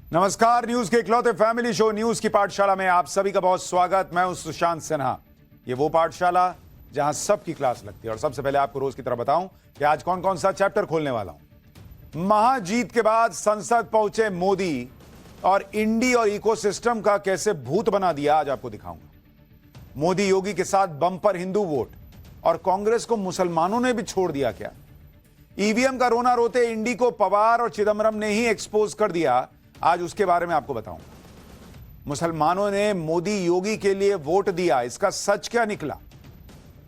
नमस्कार, न्यूज के इकलौते फैमिली शो न्यूज की पाठशाला में आप सभी का बहुत स्वागत। मैं हूं सुशांत सिन्हा। ये वो पाठशाला जहां सबकी क्लास लगती है। और सबसे पहले आपको रोज की तरह बताऊं कि आज कौन कौन सा चैप्टर खोलने वाला हूं। महाजीत के बाद संसद पहुंचे मोदी और इंडी और इकोसिस्टम का कैसे भूत बना दिया, आज आपको दिखाऊंगा। मोदी योगी के साथ बंपर हिंदू वोट और कांग्रेस को मुसलमानों ने भी छोड़ दिया क्या? ईवीएम का रोना रोते इंडी को पवार और चिदम्बरम ने ही एक्सपोज कर दिया, आज उसके बारे में आपको बताऊंगा। मुसलमानों ने मोदी योगी के लिए वोट दिया, इसका सच क्या निकला?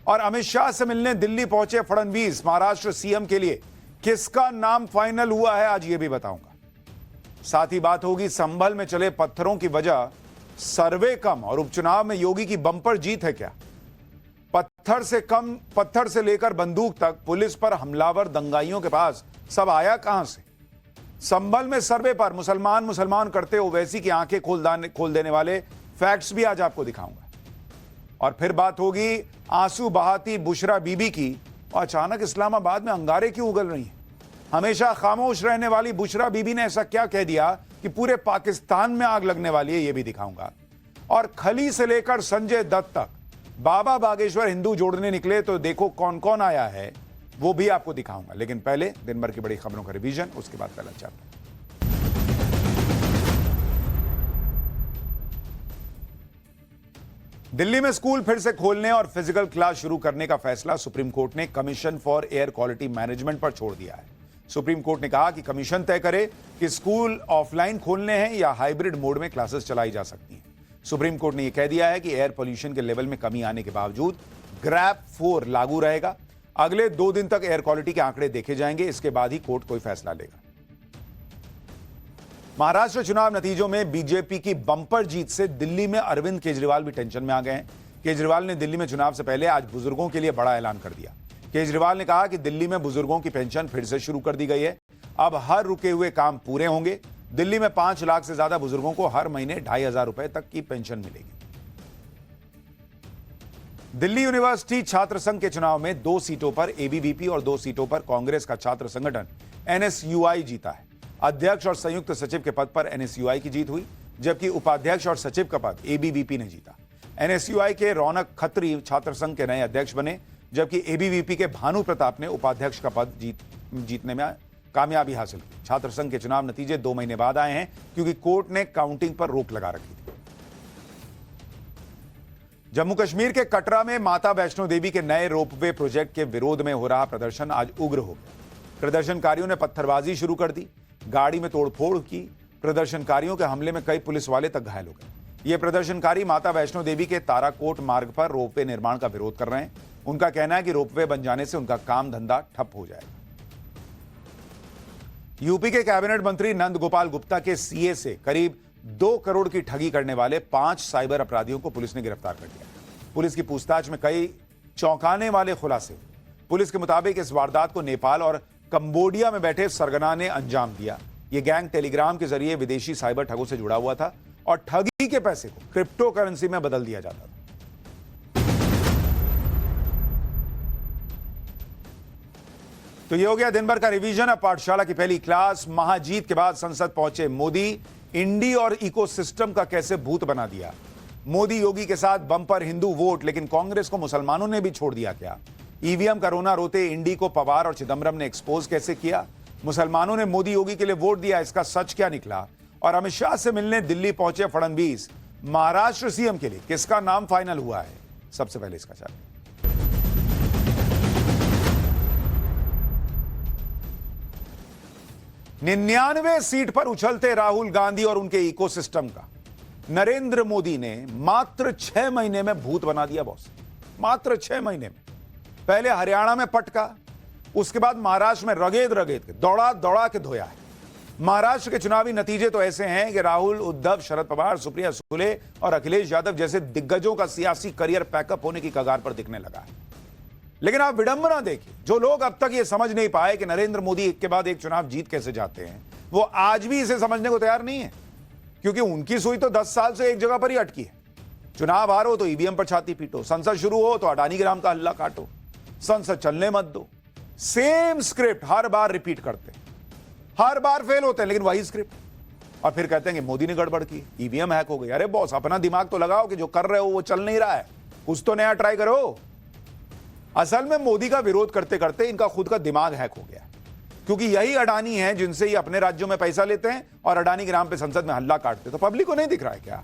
और अमित शाह से मिलने दिल्ली पहुंचे फडणवीस, महाराष्ट्र सीएम के लिए किसका नाम फाइनल हुआ है, आज यह भी बताऊंगा। साथ ही बात होगी संभल में चले पत्थरों की वजह सर्वे कम और उपचुनाव में योगी की बंपर जीत है क्या? पत्थर से लेकर बंदूक तक पुलिस पर हमलावर दंगाइयों के पास सब आया कहां से? संभल में सर्वे पर मुसलमान करते ओवैसी की आंखें खोल देने वाले फैक्ट्स भी आज आपको दिखाऊंगा। और फिर बात होगी आंसू बहाती बुशरा बीबी की, और अचानक इस्लामाबाद में अंगारे क्यों उगल रही हैं? हमेशा खामोश रहने वाली बुशरा बीबी ने ऐसा क्या कह दिया कि पूरे पाकिस्तान में आग लगने वाली है, यह भी दिखाऊंगा। और खली से लेकर संजय दत्त तक बाबा बागेश्वर हिंदू जोड़ने निकले तो देखो कौन कौन आया है, वो भी आपको दिखाऊंगा। लेकिन पहले दिन भर की बड़ी खबरों का रिवीजन, उसके बाद पहला चैप्टर। दिल्ली में स्कूल फिर से खोलने और फिजिकल क्लास शुरू करने का फैसला सुप्रीम कोर्ट ने commission for air quality management पर छोड़ दिया है। सुप्रीम कोर्ट ने कहा कि कमीशन तय करे कि स्कूल ऑफलाइन खोलने हैं या हाइब्रिड मोड में क्लासेस चलाई जा सकती हैं। सुप्रीम कोर्ट ने यह कह दिया है कि एयर पोल्यूशन के लेवल में कमी आने के बावजूद ग्रैप 4 लागू रहेगा। अगले 2 दिन तक एयर क्वालिटी के आंकड़े देखे जाएंगे, इसके बाद ही कोर्ट कोई फैसला लेगा। महाराष्ट्र चुनाव नतीजों में बीजेपी की बंपर जीत से दिल्ली में अरविंद केजरीवाल भी टेंशन में आ गए हैं। केजरीवाल ने दिल्ली में चुनाव से पहले आज बुजुर्गों के लिए बड़ा ऐलान कर दिया। केजरीवाल ने कहा कि दिल्ली में बुजुर्गों की पेंशन फिर से शुरू कर दी गई है। अब हर रुके हुए काम पूरे होंगे। दिल्ली में 5 लाख से ज्यादा बुजुर्गों को हर महीने 2,500 रुपए तक की पेंशन मिलेगी। दिल्ली यूनिवर्सिटी छात्र संघ के चुनाव में 2 सीटों पर एबीवीपी और 2 सीटों पर कांग्रेस का छात्र संगठन एनएसयूआई जीता है। अध्यक्ष और संयुक्त सचिव के पद पर एनएसयूआई की जीत हुई, जबकि उपाध्यक्ष और सचिव का पद एबीवीपी ने जीता। एनएसयूआई के रौनक खत्री छात्र संघ के नए अध्यक्ष बने, जबकि एबीवीपी के भानु प्रताप ने उपाध्यक्ष का पद जीतने में कामयाबी हासिल की। छात्र संघ के चुनाव नतीजे 2 महीने बाद आए हैं, क्योंकि कोर्ट ने काउंटिंग पर रोक लगा रखी थी। जम्मू कश्मीर के कटरा में माता वैष्णो देवी के नए रोपवे प्रोजेक्ट के विरोध में हो रहा प्रदर्शन आज उग्र हो गया। प्रदर्शनकारियों ने पत्थरबाजी शुरू कर दी, गाड़ी में तोड़फोड़ की। प्रदर्शनकारियों के हमले में कई पुलिस वाले तक घायल हो गए। ये प्रदर्शनकारी माता वैष्णो देवी के ताराकोट मार्ग पर रोपवे निर्माण का विरोध कर रहे हैं। उनका कहना है कि रोपवे बन जाने से उनका काम धंधा ठप हो जाएगा। यूपी के कैबिनेट मंत्री नंद गोपाल गुप्ता के सीए से करीब 2 करोड़ की ठगी करने वाले 5 साइबर अपराधियों को पुलिस ने गिरफ्तार कर लिया। पुलिस की पूछताछ में कई चौंकाने वाले खुलासे। पुलिस के मुताबिक इस वारदात को नेपाल और कंबोडिया में बैठे सरगना ने अंजाम दिया। यह गैंग टेलीग्राम के जरिए विदेशी साइबर ठगों से जुड़ा हुआ था और ठगी के पैसे को क्रिप्टो करेंसी में बदल दिया जाता था। तो यह हो गया दिन भर का रिवीजन। अब पाठशाला की पहली क्लास। महाजीत के बाद संसद पहुंचे मोदी, इंडी और इकोसिस्टम का कैसे भूत बना दिया। मोदी योगी के साथ बंपर हिंदू वोट, लेकिन कांग्रेस को मुसलमानों ने भी छोड़ दिया क्या? ईवीएम का रोना रोते इंडी को पवार और चिदम्बरम ने एक्सपोज कैसे किया? मुसलमानों ने मोदी योगी के लिए वोट दिया, इसका सच क्या निकला? और अमित शाह से मिलने दिल्ली पहुंचे फडणवीस, महाराष्ट्र सीएम के लिए किसका नाम फाइनल हुआ है? सबसे पहले इसका चर्चा। 99 सीट पर उछलते राहुल गांधी और उनके इकोसिस्टम का नरेंद्र मोदी ने मात्र 6 महीने में भूत बना दिया बॉस। मात्र 6 महीने में। पहले हरियाणा में पटका, उसके बाद महाराष्ट्र में रगेद के दौड़ा के धोया है। महाराष्ट्र के चुनावी नतीजे तो ऐसे हैं कि राहुल, उद्धव, शरद पवार, सुप्रिया सुले और अखिलेश यादव जैसे दिग्गजों का सियासी करियर पैकअप होने की कगार पर दिखने लगा है। लेकिन आप विडंबना देखिए, जो लोग अब तक ये समझ नहीं पाए कि नरेंद्र मोदी एक के बाद एक चुनाव जीत कैसे जाते हैं, वो आज भी इसे समझने को तैयार नहीं है, क्योंकि उनकी सुई तो 10 साल से एक जगह पर ही अटकी है। चुनाव हारो तो ईवीएम पर छाती पीटो, संसद शुरू हो तो अडानी ग्राम का हल्ला काटो, संसद चलने मत दो। सेम स्क्रिप्ट हर बार रिपीट करते हैं, हर बार फेल होते हैं, लेकिन वही स्क्रिप्ट। और फिर कहते हैं कि मोदी ने गड़बड़ की, ईवीएम हैक हो गई। अरे बॉस, अपना दिमाग तो लगाओ कि जो कर रहे हो वो चल नहीं रहा है, कुछ तो नया ट्राई करो। असल में मोदी का विरोध करते करते इनका खुद का दिमाग हैक हो गया, क्योंकि यही अडानी है जिनसे ये अपने राज्यों में पैसा लेते हैं और अडानी के नाम पे संसद में हल्ला काटते। तो पब्लिक को नहीं दिख रहा है क्या?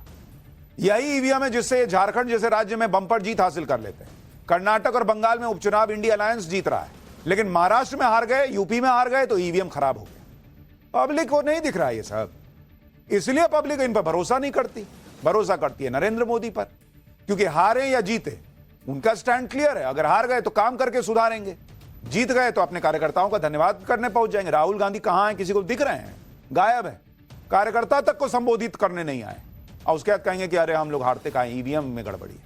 यही ईवीएम है जिससे झारखंड जैसे राज्य में बंपर जीत हासिल कर लेते हैं। कर्नाटक और बंगाल में उपचुनाव इंडिया अलायंस जीत रहा है, लेकिन महाराष्ट्र में हार गए, यूपी में हार गए तो ईवीएम खराब हो गया। पब्लिक को नहीं दिख रहा है ये सब, इसलिए पब्लिक इन पर भरोसा नहीं करती। भरोसा करती है नरेंद्र मोदी पर, क्योंकि हारे या जीते उनका स्टैंड क्लियर है। अगर हार गए तो काम करके सुधारेंगे, जीत गए तो अपने कार्यकर्ताओं का धन्यवाद करने पहुंच जाएंगे। राहुल गांधी कहां है, किसी को दिख रहे हैं? गायब है, कार्यकर्ता तक को संबोधित करने नहीं आए। और उसके बाद कहेंगे कि अरे हम लोग हारते कहां, ईवीएम में गड़बड़ी है।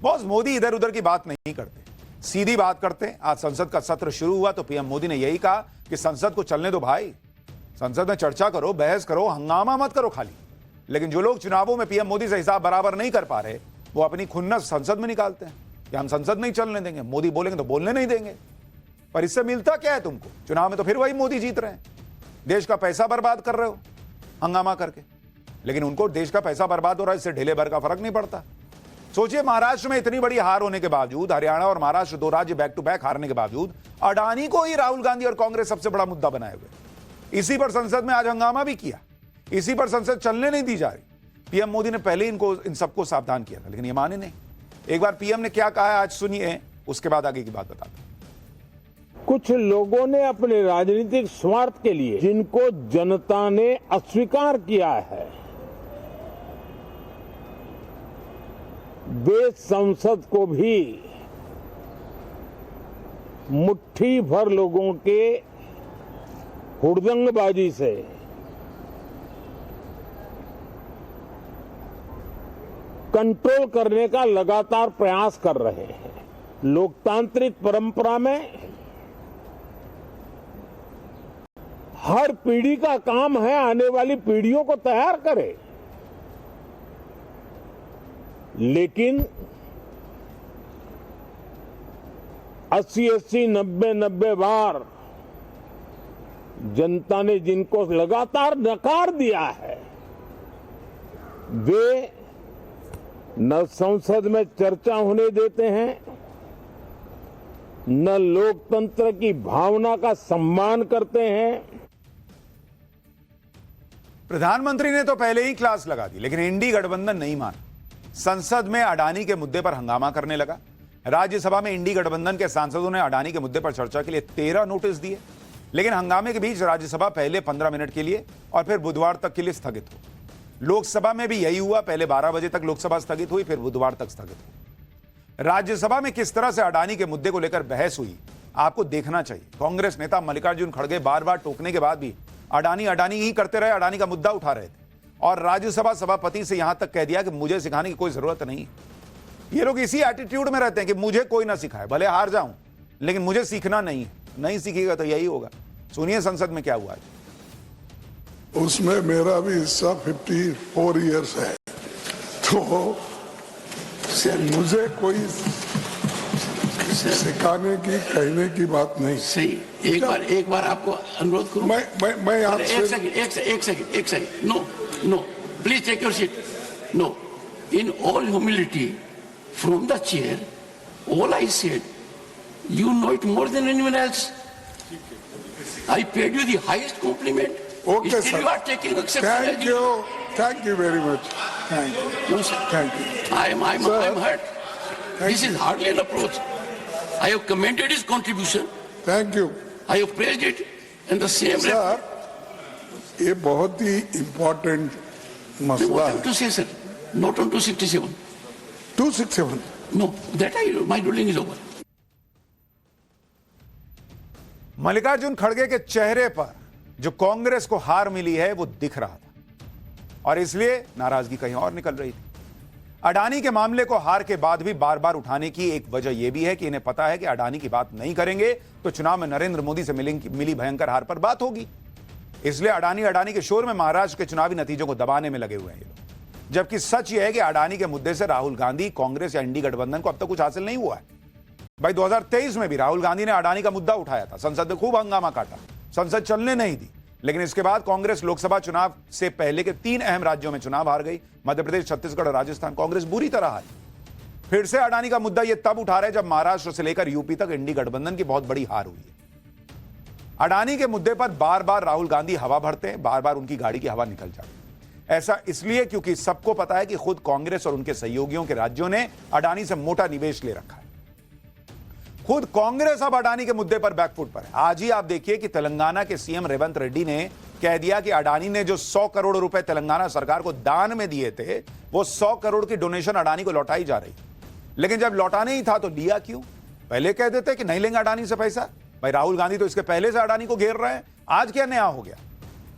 बॉस, मोदी इधर उधर की बात नहीं करते, सीधी बात करते। आज संसद का सत्र शुरू हुआ तो पीएम मोदी ने यही कहा कि संसद को चलने दो भाई, संसद में चर्चा करो, बहस करो, हंगामा मत करो खाली। लेकिन जो लोग चुनावों में पीएम मोदी से हिसाब बराबर नहीं कर पा रहे, वो अपनी खुन्नस संसद में निकालते हैं कि हम संसद नहीं चलने देंगे, मोदी बोलेंगे तो बोलने नहीं देंगे। पर इससे मिलता क्या है तुमको? चुनाव में तो फिर वही मोदी जीत रहे हैं, देश का पैसा बर्बाद कर रहे हो हंगामा करके। लेकिन उनको देश का पैसा बर्बाद हो रहा है, इससे ढेले भर का फर्क नहीं पड़ता। सोचिए, महाराष्ट्र में इतनी बड़ी हार होने के बावजूद, हरियाणा और महाराष्ट्र दो राज्य बैक टू बैक हारने के बावजूद, अडानी को ही राहुल गांधी और कांग्रेस सबसे बड़ा मुद्दा बनाए हुए। इसी पर संसद में आज हंगामा भी किया, इसी पर संसद चलने नहीं दी जा रही। पीएम मोदी ने पहले इन सबको सावधान किया था, लेकिन ये माने नहीं। एक बार पीएम ने क्या कहा है आज सुनिए, उसके बाद आगे की बात बताता हूं। कुछ लोगों ने अपने राजनीतिक स्वार्थ के लिए, जिनको जनता ने अस्वीकार किया है, वे संसद को भी मुट्ठी भर लोगों के हुड़दंगबाजी से कंट्रोल करने का लगातार प्रयास कर रहे हैं। लोकतांत्रिक परंपरा में हर पीढ़ी का काम है आने वाली पीढ़ियों को तैयार करे, लेकिन 80-80, 90-90 बार जनता ने जिनको लगातार नकार दिया है, वे न संसद में चर्चा होने देते हैं, न लोकतंत्र की भावना का सम्मान करते हैं। प्रधानमंत्री ने तो पहले ही क्लास लगा दी, लेकिन इंडी गठबंधन नहीं माना। संसद में अडानी के मुद्दे पर हंगामा करने लगा। राज्यसभा में इंडी गठबंधन के सांसदों ने अडानी के मुद्दे पर चर्चा के लिए 13 नोटिस दिए, लेकिन हंगामे के बीच राज्यसभा पहले 15 मिनट के लिए और फिर बुधवार तक के लिए स्थगित हो। लोकसभा में भी यही हुआ, पहले 12 बजे तक लोकसभा स्थगित हुई, फिर बुधवार तक स्थगित हुई। राज्यसभा में किस तरह से अडानी के मुद्दे को लेकर बहस हुई, आपको देखना चाहिए। कांग्रेस नेता मल्लिकार्जुन खड़गे बार बार टोकने के बाद भी अडानी अडानी ही करते रहे, अडानी का मुद्दा उठा रहे थे और राज्यसभा सभापति से यहां तक कह दिया कि मुझे सिखाने की कोई जरूरत नहीं। ये लोग इसी एटीट्यूड में रहते हैं कि मुझे कोई ना सिखाए, भले हार जाऊं लेकिन मुझे सीखना नहीं है। नहीं सीखेगा तो यही होगा। सुनिए संसद में क्या हुआ आज। उसमें मेरा भी हिस्सा 54 इयर्स है, तो मुझे कोई सिखाने की कहने की बात नहीं। सही, एक बार आपको अनुरोध करूं। मैं आपसे एक second. No, please take your seat. No, in all humility from the chair, all I said, you know it more than anyone else. I paid you the highest compliment. Okay, Still sir. you are taking exception. Thank you very much. Thank you. No, sir. Thank you. I'm hurt. This is hardly an approach. I have commended his contribution. Thank you. I have praised it, and the same. Sir, ये बहुत ही important मसला What है। have to say, sir? Not on 267. 267. No, my ruling is over. Mallikarjun खड़गे के चेहरे पर जो कांग्रेस को हार मिली है वो दिख रहा था और इसलिए नाराजगी कहीं और निकल रही थी। अडानी के मामले को हार के बाद भी बार बार उठाने की एक वजह यह भी है कि इन्हें पता है कि अडानी की बात नहीं करेंगे तो चुनाव में नरेंद्र मोदी से मिली भयंकर हार पर बात होगी। इसलिए अडानी के शोर में महाराष्ट्र के चुनावी नतीजों को दबाने में लगे हुए हैं ये लोग। जबकि सच यह है कि अडानी के मुद्दे से राहुल गांधी, कांग्रेस या इंडी गठबंधन को अब तक कुछ हासिल नहीं हुआ है। भाई 2023 में भी राहुल गांधी ने अडानी का मुद्दा उठाया था, संसद में खूब हंगामा काटा, संसद चलने नहीं दी, लेकिन इसके बाद कांग्रेस लोकसभा चुनाव से पहले के 3 अहम राज्यों में चुनाव हार गई, मध्य प्रदेश, छत्तीसगढ़ और राजस्थान। कांग्रेस बुरी तरह हारी। फिर से अडानी का मुद्दा यह तब उठा रहे जब महाराष्ट्र से लेकर यूपी तक इंडी गठबंधन की बहुत बड़ी हार हुई है। अडानी के मुद्दे पर बार बार राहुल गांधी हवा भरते हैं, बार बार उनकी गाड़ी की हवा निकल जाती है। ऐसा इसलिए क्योंकि सबको पता है कि खुद कांग्रेस और उनके सहयोगियों के राज्यों ने अडानी से मोटा निवेश ले रखा है। खुद कांग्रेस अब अडानी के मुद्दे पर बैकफुट पर है। आज ही आप देखिए कि तेलंगाना के सीएम रेवंत रेड्डी ने कह दिया कि अडानी ने जो 100 करोड़ रुपए तेलंगाना सरकार को दान में दिए थे, वो 100 करोड़ की डोनेशन अडानी को लौटाई जा रही। लेकिन जब लौटाने ही था तो लिया क्यों? पहले कह देते कि नहीं लेंगे अडानी से पैसा। भाई राहुल गांधी तो इसके पहले से अडानी को घेर रहे हैं, आज क्या नया हो गया?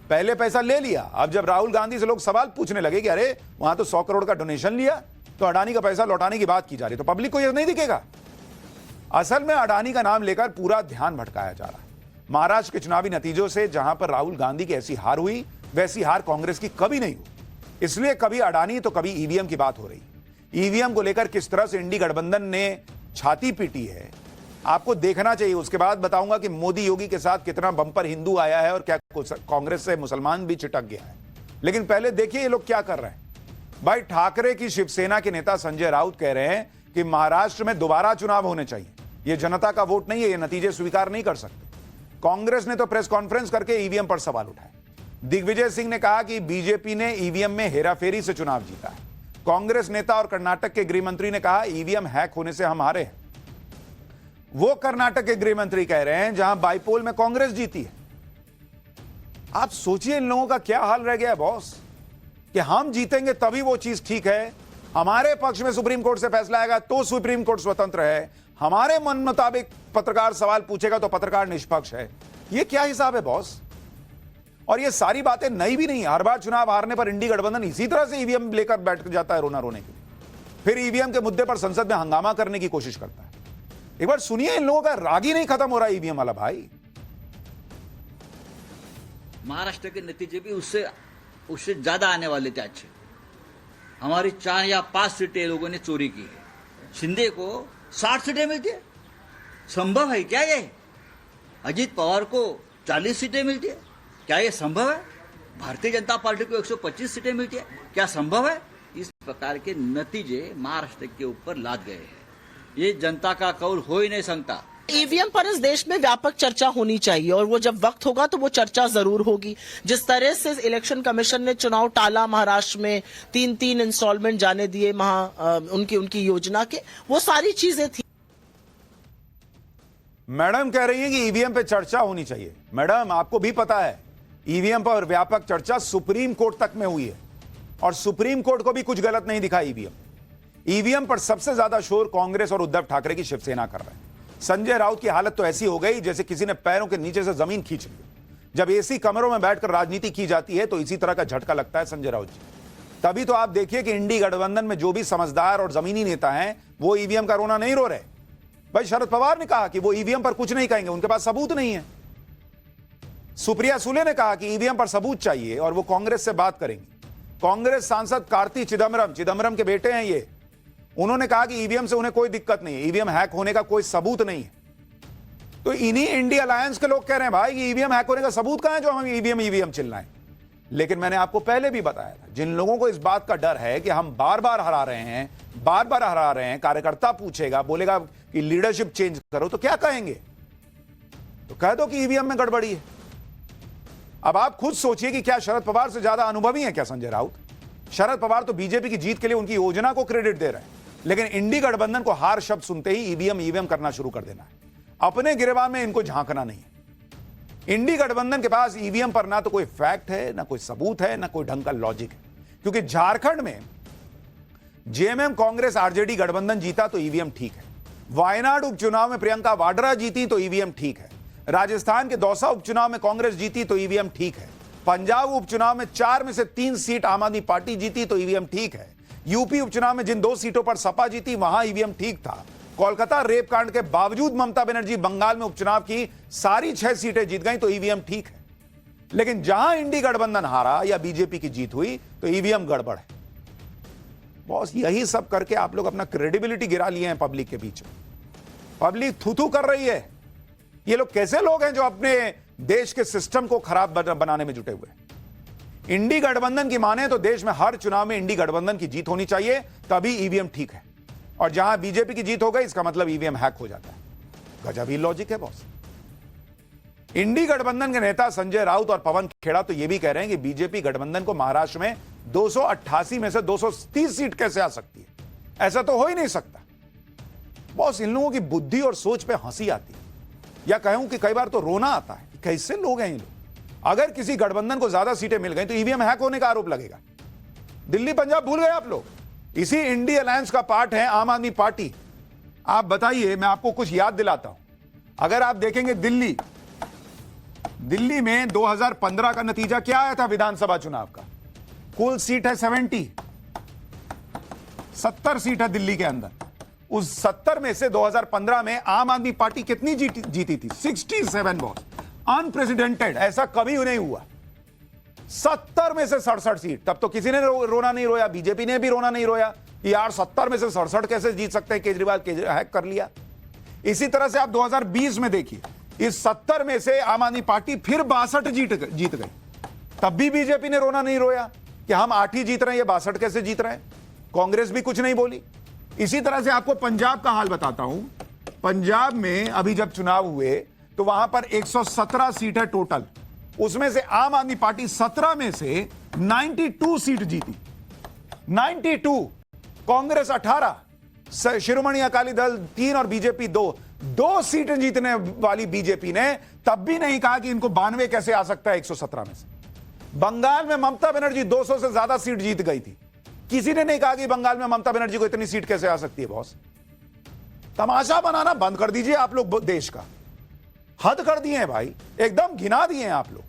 पहले पैसा ले लिया, अब जब राहुल गांधी से लोग सवाल पूछने लगे कि अरे वहां तो 100 करोड़ का डोनेशन लिया, तो अडानी का पैसा लौटाने की बात की जा रही, तो पब्लिक को यह नहीं दिखेगा। असल में अडानी का नाम लेकर पूरा ध्यान भटकाया जा रहा है। महाराष्ट्र के चुनावी नतीजों से जहां पर राहुल गांधी की ऐसी हार हुई, वैसी हार कांग्रेस की कभी नहीं हुई। इसलिए कभी अडानी तो कभी ईवीएम की बात हो रही। ईवीएम को लेकर किस तरह से इंडी गठबंधन ने छाती पीटी है, आपको देखना चाहिए। उसके बाद बताऊंगा कि मोदी योगी के साथ कितना बंपर हिंदू आया है और क्या कांग्रेस से मुसलमान भी चिटक गया है। लेकिन पहले देखिए ये लोग क्या कर रहे हैं। भाई ठाकरे की शिवसेना के नेता संजय राउत कह रहे हैं कि महाराष्ट्र में दोबारा चुनाव होने चाहिए। ये जनता का वोट नहीं है, ये नतीजे स्वीकार नहीं कर सकते। कांग्रेस ने तो प्रेस कॉन्फ्रेंस करके ईवीएम पर सवाल उठाए। दिग्विजय सिंह ने कहा कि बीजेपी ने ईवीएम में हेराफेरी से चुनाव जीता है। कांग्रेस नेता और कर्नाटक के गृह मंत्री ने कहा ईवीएम हैक होने से हम हारे हैं। वो कर्नाटक के गृह मंत्री कह रहे हैं जहां बाइपोल में कांग्रेस जीती है। आप सोचिए इन लोगों का क्या हाल रह गया है बॉस, कि हम जीतेंगे तभी वो चीज ठीक है, हमारे पक्ष में सुप्रीम कोर्ट से फैसला आएगा तो सुप्रीम कोर्ट स्वतंत्र है, हमारे मन मुताबिक पत्रकार सवाल पूछेगा तो पत्रकार निष्पक्ष है। ये क्या हिसाब है बॉस? और ये सारी बातें नई भी नहीं। हर बार चुनाव हारने पर इंडी गठबंधन इसी तरह से ईवीएम लेकर बैठ जाता है रोना रोने के लिए, फिर ईवीएम के मुद्दे पर संसद में हंगामा करने की कोशिश करता है। एक बार सुनिए, इन लोगों का राग ही नहीं खत्म हो रहा ईवीएम वाला। भाई महाराष्ट्र के नतीजे भी उससे ज्यादा आने वाले थे अच्छे। हमारी 4 या 5 सीटें लोगों ने चोरी की है। शिंदे को 60 सीटें मिलती है, संभव है क्या ये? अजीत पवार को 40 सीटें मिलती है, क्या ये संभव है? भारतीय जनता पार्टी को 125 सीटें मिलती है, क्या संभव है? इस प्रकार के नतीजे महाराष्ट्र के ऊपर लाद गए हैं। ये जनता का कौल हो ही नहीं सकता। ईवीएम पर इस देश में व्यापक चर्चा होनी चाहिए और वो जब वक्त होगा तो वो चर्चा जरूर होगी। जिस तरह से इलेक्शन कमीशन ने चुनाव टाला, महाराष्ट्र में 3 इंस्टॉलमेंट जाने दिए उनकी योजना के, वो सारी चीजें थी। मैडम कह रही है कि ईवीएम पे चर्चा होनी चाहिए। मैडम आपको भी पता है ईवीएम पर व्यापक चर्चा सुप्रीम कोर्ट तक में हुई है और सुप्रीम कोर्ट को भी कुछ गलत नहीं दिखा। ईवीएम पर सबसे ज्यादा शोर कांग्रेस और उद्धव ठाकरे की शिवसेना कर रहे हैं। संजय राउत की हालत तो ऐसी हो गई जैसे किसी ने पैरों के नीचे से जमीन खींच ली। जब एसी कमरों में बैठकर राजनीति की जाती है तो इसी तरह का झटका लगता है संजय राउत जी। तभी तो आप देखिए कि इंडी गठबंधन में जो भी समझदार और जमीनी नेता हैं वो ईवीएम का रोना नहीं रो रहे। भाई शरद पवार ने कहा कि वो ईवीएम पर कुछ नहीं कहेंगे, उनके पास सबूत नहीं है। सुप्रिया सुले ने कहा कि ईवीएम पर सबूत चाहिए और वो कांग्रेस से बात करेंगी। कांग्रेस सांसद कार्ति चिदम्बरम के बेटे हैं ये, उन्होंने कहा कि ईवीएम से उन्हें कोई दिक्कत नहीं है, ईवीएम हैक होने का कोई सबूत नहीं है। तो इन्हीं इंडिया अलायंस के लोग कह रहे हैं भाई कि ईवीएम हैक होने का सबूत कहां है जो हम ईवीएम चिल्लाएं। लेकिन मैंने आपको पहले भी बताया था, जिन लोगों को इस बात का डर है कि हम बार बार हरा रहे हैं, कार्यकर्ता पूछेगा, बोलेगा कि लीडरशिप चेंज करो, तो क्या कहेंगे? तो कह दो कि ईवीएम में गड़बड़ी है। अब आप खुद सोचिए कि क्या शरद पवार से ज्यादा अनुभवी है क्या संजय राउत? शरद पवार तो बीजेपी की जीत के लिए उनकी योजना को क्रेडिट दे रहे हैं, लेकिन इंडी गठबंधन को हार शब्द सुनते ही ईवीएम करना शुरू कर देना है। अपने गिरेबान में इनको झांकना नहीं है। इंडी गठबंधन के पास ईवीएम पर ना तो कोई फैक्ट है, ना कोई सबूत है, ना कोई ढंग का लॉजिक है। क्योंकि झारखंड में जेएमएम कांग्रेस आरजेडी गठबंधन जीता तो ईवीएम ठीक है। वायनाड उपचुनाव में प्रियंका वाड्रा जीती तो ईवीएम ठीक है। राजस्थान के दौसा उपचुनाव में कांग्रेस जीती तो ईवीएम ठीक है। पंजाब उपचुनाव में 4 में से 3 सीट आम आदमी पार्टी जीती तो ईवीएम ठीक है। यूपी उपचुनाव में जिन 2 सीटों पर सपा जीती वहां ईवीएम ठीक था। कोलकाता रेप कांड के बावजूद ममता बनर्जी बंगाल में उपचुनाव की सारी 6 सीटें जीत गई तो ईवीएम ठीक है। लेकिन जहां इंडी गठबंधन हारा या बीजेपी की जीत हुई तो ईवीएम गड़बड़ है। बॉस यही सब करके आप लोग अपना क्रेडिबिलिटी गिरा लिए हैं पब्लिक के बीच में। पब्लिक थू थू कर रही है। ये लोग कैसे लोग हैं जो अपने देश के सिस्टम को खराब बनाने में जुटे हुए हैं। इंडी गठबंधन की माने तो देश में हर चुनाव में इंडी गठबंधन की जीत होनी चाहिए, तभी ईवीएम ठीक है। और जहां बीजेपी की जीत हो गई, इसका मतलब ईवीएम हैक हो जाता है। गजब ही लॉजिक है बॉस। इंडी गठबंधन के नेता संजय राउत और पवन खेड़ा तो यह भी कह रहे हैं कि बीजेपी गठबंधन को महाराष्ट्र में 288 में से 230 सीट कैसे आ सकती है, ऐसा तो हो ही नहीं सकता। बॉस, इन लोगों की बुद्धि और सोच पे हंसी आती है, या कहूं कि कई बार तो रोना आता है कि कैसे लोग हैं ये लोग। अगर किसी गठबंधन को ज्यादा सीटें मिल गई तो ईवीएम हैक होने का आरोप लगेगा। दिल्ली पंजाब भूल गए आप लोग। इसी इंडी अलायंस का पार्ट है आम आदमी पार्टी। आप बताइए, मैं आपको कुछ याद दिलाता हूं। अगर आप देखेंगे दिल्ली में 2015 का नतीजा क्या आया था विधानसभा चुनाव का? कुल सीट है 70 सीट है दिल्ली के अंदर। उस 70 में से 2015 में आम आदमी पार्टी कितनी जीती थी? 67 बॉस। अनप्रेसिडेंटेड, ऐसा कभी नहीं हुआ। 70 में से 67 सीट। तब तो किसी ने रोना नहीं रोया, बीजेपी ने भी रोना नहीं रोया कि यार 70 में से 67 कैसे जीत सकते हैं, केजरीवाल हैक कर लिया। इसी तरह से आप 2020 में देखिए, इस 70 में से आम आदमी पार्टी फिर 62 जीत गई। तब भी बीजेपी ने रोना नहीं रोया कि हम 8 ही जीत रहे हैं, ये 62 कैसे जीत रहे हैं। कांग्रेस भी कुछ नहीं बोली। इसी तरह से आपको पंजाब का हाल बताता हूं। पंजाब में अभी जब चुनाव हुए तो वहां पर 117 सीट है टोटल। उसमें से आम आदमी पार्टी 17 में से 92 सीट जीती। 92। कांग्रेस 18, शिरोमणि अकाली दल 3 और बीजेपी 2 सीटें जीतने वाली बीजेपी ने तब भी नहीं कहा कि इनको 92 कैसे आ सकता है 117 में से। बंगाल में ममता बनर्जी 200 से ज्यादा सीट जीत गई थी। किसी ने नहीं कहा कि बंगाल में ममता बनर्जी को इतनी सीट कैसे आ सकती है। बॉस, तमाशा बनाना बंद कर दीजिए आप लोग। देश का हद कर दिए हैं भाई, एकदम घिना दिए हैं आप लोग।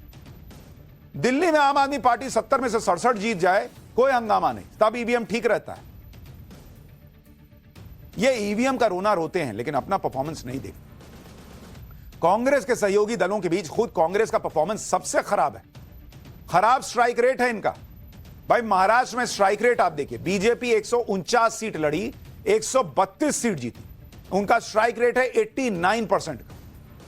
दिल्ली में आम आदमी पार्टी 70 में से 67 जीत जाए, कोई हंगामा नहीं, तब ईवीएम ठीक रहता है। ये ईवीएम का रोना रोते हैं लेकिन अपना परफॉर्मेंस नहीं देखते। कांग्रेस के सहयोगी दलों के बीच खुद कांग्रेस का परफॉर्मेंस सबसे खराब है। खराब स्ट्राइक रेट है इनका। भाई, महाराष्ट्र में स्ट्राइक रेट आप देखिए, बीजेपी 149 सीट लड़ी, 132 सीट जीती। उनका स्ट्राइक रेट है 89% का।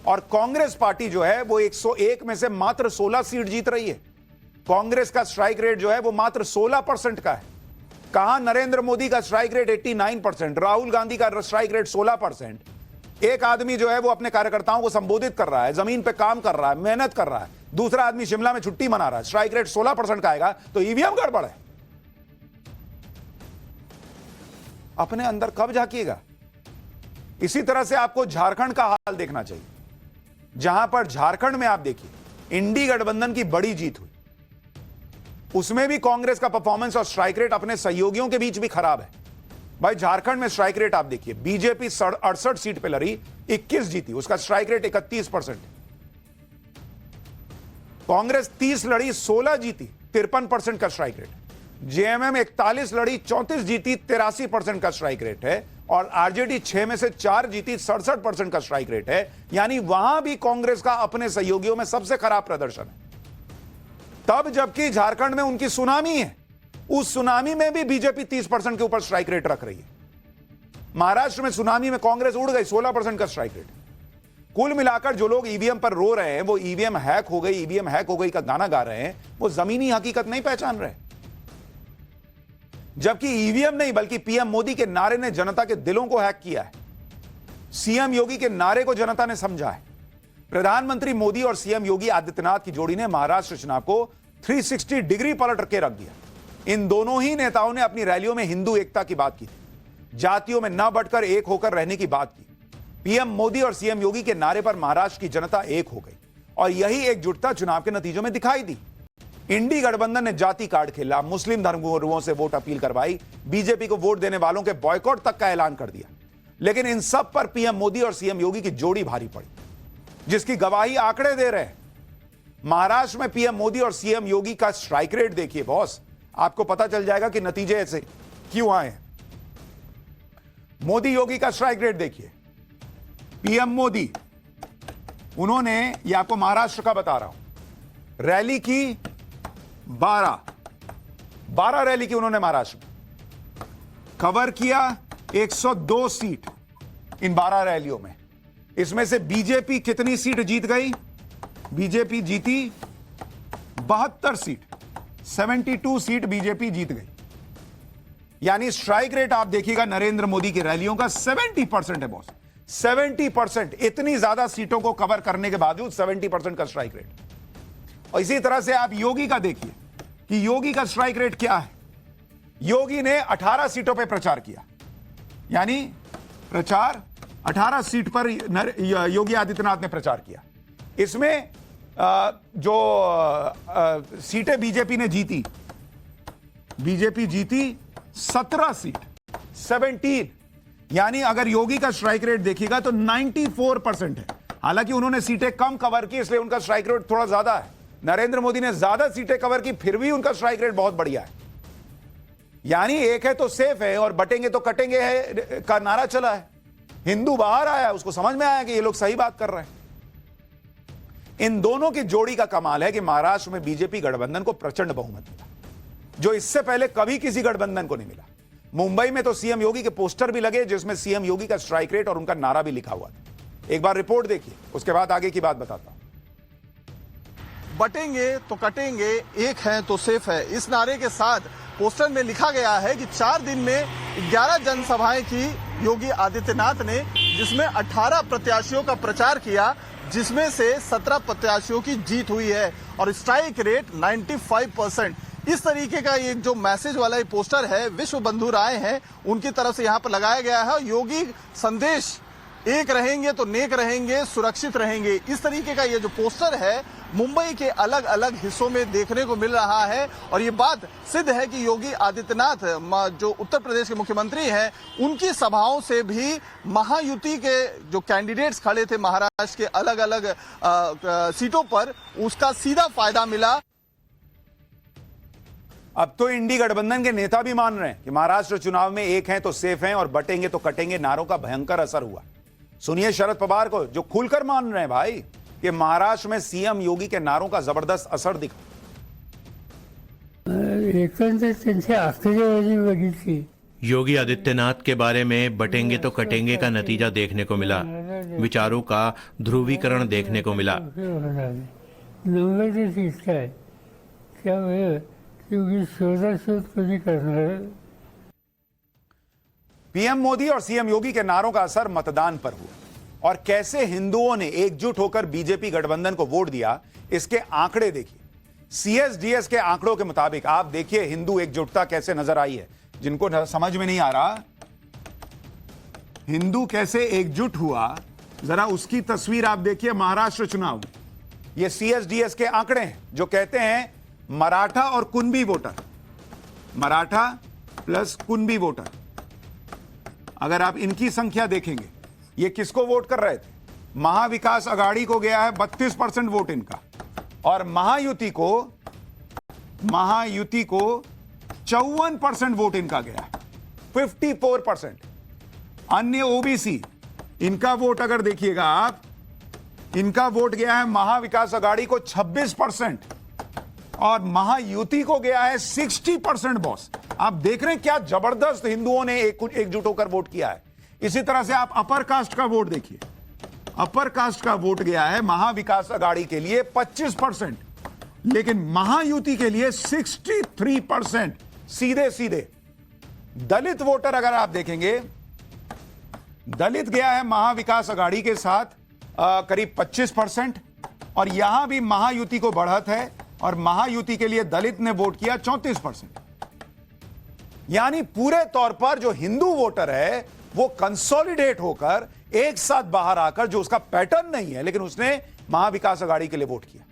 और कांग्रेस पार्टी जो है वो 101 में से मात्र 16 सीट जीत रही है। कांग्रेस का स्ट्राइक रेट जो है वो मात्र 16% का है। कहां नरेंद्र मोदी का स्ट्राइक रेट 89%, राहुल गांधी का स्ट्राइक रेट 16%। एक आदमी जो है वो अपने कार्यकर्ताओं को संबोधित कर रहा है, जमीन पे काम कर रहा है, मेहनत कर रहा है। दूसरा आदमी शिमला में छुट्टी मना रहा है, स्ट्राइक रेट 16% का आएगा तो ईवीएम गड़बड़ है। अपने अंदर कब झांकिएगा? इसी तरह से आपको झारखंड का हाल देखना चाहिए, जहां पर झारखंड में आप देखिए इंडी गठबंधन की बड़ी जीत हुई। उसमें भी कांग्रेस का परफॉर्मेंस और स्ट्राइक रेट अपने सहयोगियों के बीच भी खराब है। भाई, झारखंड में स्ट्राइक रेट आप देखिए, बीजेपी 68 सीट पे लड़ी, 21 जीती, उसका स्ट्राइक रेट 31%। कांग्रेस 30 लड़ी, 16 जीती, 53% का स्ट्राइक रेट। जेएमएम 41 लड़ी, 34 जीती, 83% का स्ट्राइक रेट है। और आरजेडी 6 में से 4 जीती, 67% का स्ट्राइक रेट है। यानी वहां भी कांग्रेस का अपने सहयोगियों में सबसे खराब प्रदर्शन है। तब जबकि झारखंड में उनकी सुनामी है, उस सुनामी में भी बीजेपी 30% के ऊपर स्ट्राइक रेट रख रही है। महाराष्ट्र में सुनामी में कांग्रेस उड़ गई, 16% का स्ट्राइक रेट। कुल मिलाकर जो लोग ईवीएम पर रो रहे हैं, वो ईवीएम हैक हो गई, ईवीएम हैक हो गई का गाना गा रहे हैं, वो जमीनी हकीकत नहीं पहचान रहे। जबकि ईवीएम नहीं बल्कि पीएम मोदी के नारे ने जनता के दिलों को हैक किया है। सीएम योगी के नारे को जनता ने समझा है। प्रधानमंत्री मोदी और सीएम योगी आदित्यनाथ की जोड़ी ने महाराष्ट्र चुनाव को 360 डिग्री पलट के रख दिया। इन दोनों ही नेताओं ने अपनी रैलियों में हिंदू एकता की बात की, जातियों में न बंटकर एक होकर रहने की बात की। पीएम मोदी और सीएम योगी के नारे पर महाराष्ट्र की जनता एक हो गई और यही एकजुटता चुनाव के नतीजों में दिखाई दी। इंडी गठबंधन ने जाति कार्ड खेला, मुस्लिम धर्मगुरुओं से वोट अपील करवाई, बीजेपी को वोट देने वालों के बॉयकॉट तक का ऐलान कर दिया। लेकिन इन सब पर पीएम मोदी और सीएम योगी की जोड़ी भारी पड़ी, जिसकी गवाही आंकड़े दे रहे हैं। महाराष्ट्र में पीएम मोदी और सीएम योगी का स्ट्राइक रेट देखिए बॉस, आपको पता चल जाएगा कि नतीजे ऐसे क्यों आए। मोदी योगी का स्ट्राइक रेट देखिए। पीएम मोदी, उन्होंने, ये आपको महाराष्ट्र का बता रहा हूं, रैली की 12 रैली की उन्होंने महाराष्ट्र में, कवर किया 102 सीट इन 12 रैलियों में। इसमें से बीजेपी कितनी सीट जीत गई? बीजेपी जीती 72 सीट, 72 सीट बीजेपी जीत गई। यानी स्ट्राइक रेट आप देखिएगा नरेंद्र मोदी की रैलियों का 70% है बॉस, 70%। इतनी ज्यादा सीटों को कवर करने के बावजूद 70% का स्ट्राइक रेट। और इसी तरह से आप योगी का देखिए कि योगी का स्ट्राइक रेट क्या है। योगी ने 18 सीटों पर प्रचार किया, यानी प्रचार 18 सीट पर योगी आदित्यनाथ ने प्रचार किया। इसमें जो सीटें बीजेपी ने जीती, बीजेपी जीती 17 सीट, 17। यानी अगर योगी का स्ट्राइक रेट देखिएगा तो 94% है। हालांकि उन्होंने सीटें कम कवर की, इसलिए उनका स्ट्राइक रेट थोड़ा ज्यादा है। नरेंद्र मोदी ने ज्यादा सीटें कवर की, फिर भी उनका स्ट्राइक रेट बहुत बढ़िया है। यानी एक है तो सेफ है और बटेंगे तो कटेंगे है का नारा चला है। हिंदू बाहर आया, उसको समझ में आया कि ये लोग सही बात कर रहे हैं। इन दोनों की जोड़ी का कमाल है कि महाराष्ट्र में बीजेपी गठबंधन को प्रचंड बहुमत मिला, जो इससे पहले कभी किसी गठबंधन को नहीं मिला। मुंबई में तो सीएम योगी के पोस्टर भी लगे जिसमें सीएम योगी का स्ट्राइक रेट और उनका नारा भी लिखा हुआ था। एक बार रिपोर्ट देखिए, उसके बाद आगे की बात बताता हूं। बटेंगे तो कटेंगे, एक है तो सेफ है, इस नारे के साथ पोस्टर में लिखा गया है कि 4 दिन में 11 जनसभाएं की योगी आदित्यनाथ ने, जिसमें 18 प्रत्याशियों का प्रचार किया, जिसमें से 17 प्रत्याशियों की जीत हुई है और स्ट्राइक रेट 95%। इस तरीके का एक जो मैसेज वाला ये पोस्टर है, विश्व बंधु राय हैं उनकी तरफ से यहाँ पर लगाया गया है। योगी संदेश, एक रहेंगे तो नेक रहेंगे, सुरक्षित रहेंगे, इस तरीके का ये जो पोस्टर है मुंबई के अलग अलग हिस्सों में देखने को मिल रहा है। और ये बात सिद्ध है कि योगी आदित्यनाथ जो उत्तर प्रदेश के मुख्यमंत्री हैं, उनकी सभाओं से भी महायुति के जो कैंडिडेट्स खड़े थे महाराष्ट्र के अलग अलग सीटों पर, उसका सीधा फायदा मिला। अब तो इंडी गठबंधन के नेता भी मान रहे हैं कि महाराष्ट्र चुनाव में एक हैं तो सेफ हैं और बटेंगे तो कटेंगे नारों का भयंकर असर हुआ। सुनिए शरद पवार को, जो खुलकर मान रहे हैं भाई कि महाराष्ट्र में सीएम योगी के नारों का जबरदस्त असर दिखा। एकंदर त्यांची आश्चर्यवादी बघितली। योगी आदित्यनाथ के बारे में बटेंगे तो कटेंगे का नतीजा देखने को मिला, विचारों का ध्रुवीकरण देखने को मिला। नंबर इसका है क्या योगी शोधाशोध कभी करना। पीएम मोदी और सीएम योगी के नारों का असर मतदान पर हुआ और कैसे हिंदुओं ने एकजुट होकर बीजेपी गठबंधन को वोट दिया, इसके आंकड़े देखिए। सीएसडीएस के आंकड़ों के मुताबिक आप देखिए हिंदू एकजुटता कैसे नजर आई है। जिनको समझ में नहीं आ रहा हिंदू कैसे एकजुट हुआ, जरा उसकी तस्वीर आप देखिए। महाराष्ट्र चुनाव में ये सीएसडीएस के आंकड़े हैं जो कहते हैं मराठा और Kunbi voter, Maratha plus Kunbi voter, अगर आप इनकी संख्या देखेंगे, ये किसको वोट कर रहे थे? महाविकास अघाड़ी को गया है 32% वोट इनका, और महायुति को 54% वोट इनका गया है, 54%। अन्य ओबीसी, इनका वोट अगर देखिएगा आप, इनका वोट गया है महाविकास अघाड़ी को 26% और महायुति को गया है 60%। बॉस आप देख रहे हैं क्या जबरदस्त हिंदुओं ने एकजुट होकर वोट किया है। इसी तरह से आप अपर कास्ट का वोट देखिए, अपर कास्ट का वोट गया है महाविकास अघाड़ी के लिए 25%, लेकिन महायुति के लिए 63%। सीधे सीधे दलित वोटर अगर आप देखेंगे, दलित गया है महाविकास अघाड़ी के साथ करीब 25%, और यहां भी महायुति को बढ़त है और महायुति के लिए दलित ने वोट किया 34%। यानी पूरे तौर पर जो हिंदू वोटर है वो कंसोलिडेट होकर एक साथ बाहर आकर, जो उसका पैटर्न नहीं है लेकिन उसने महाविकास अघाड़ी के लिए वोट किया।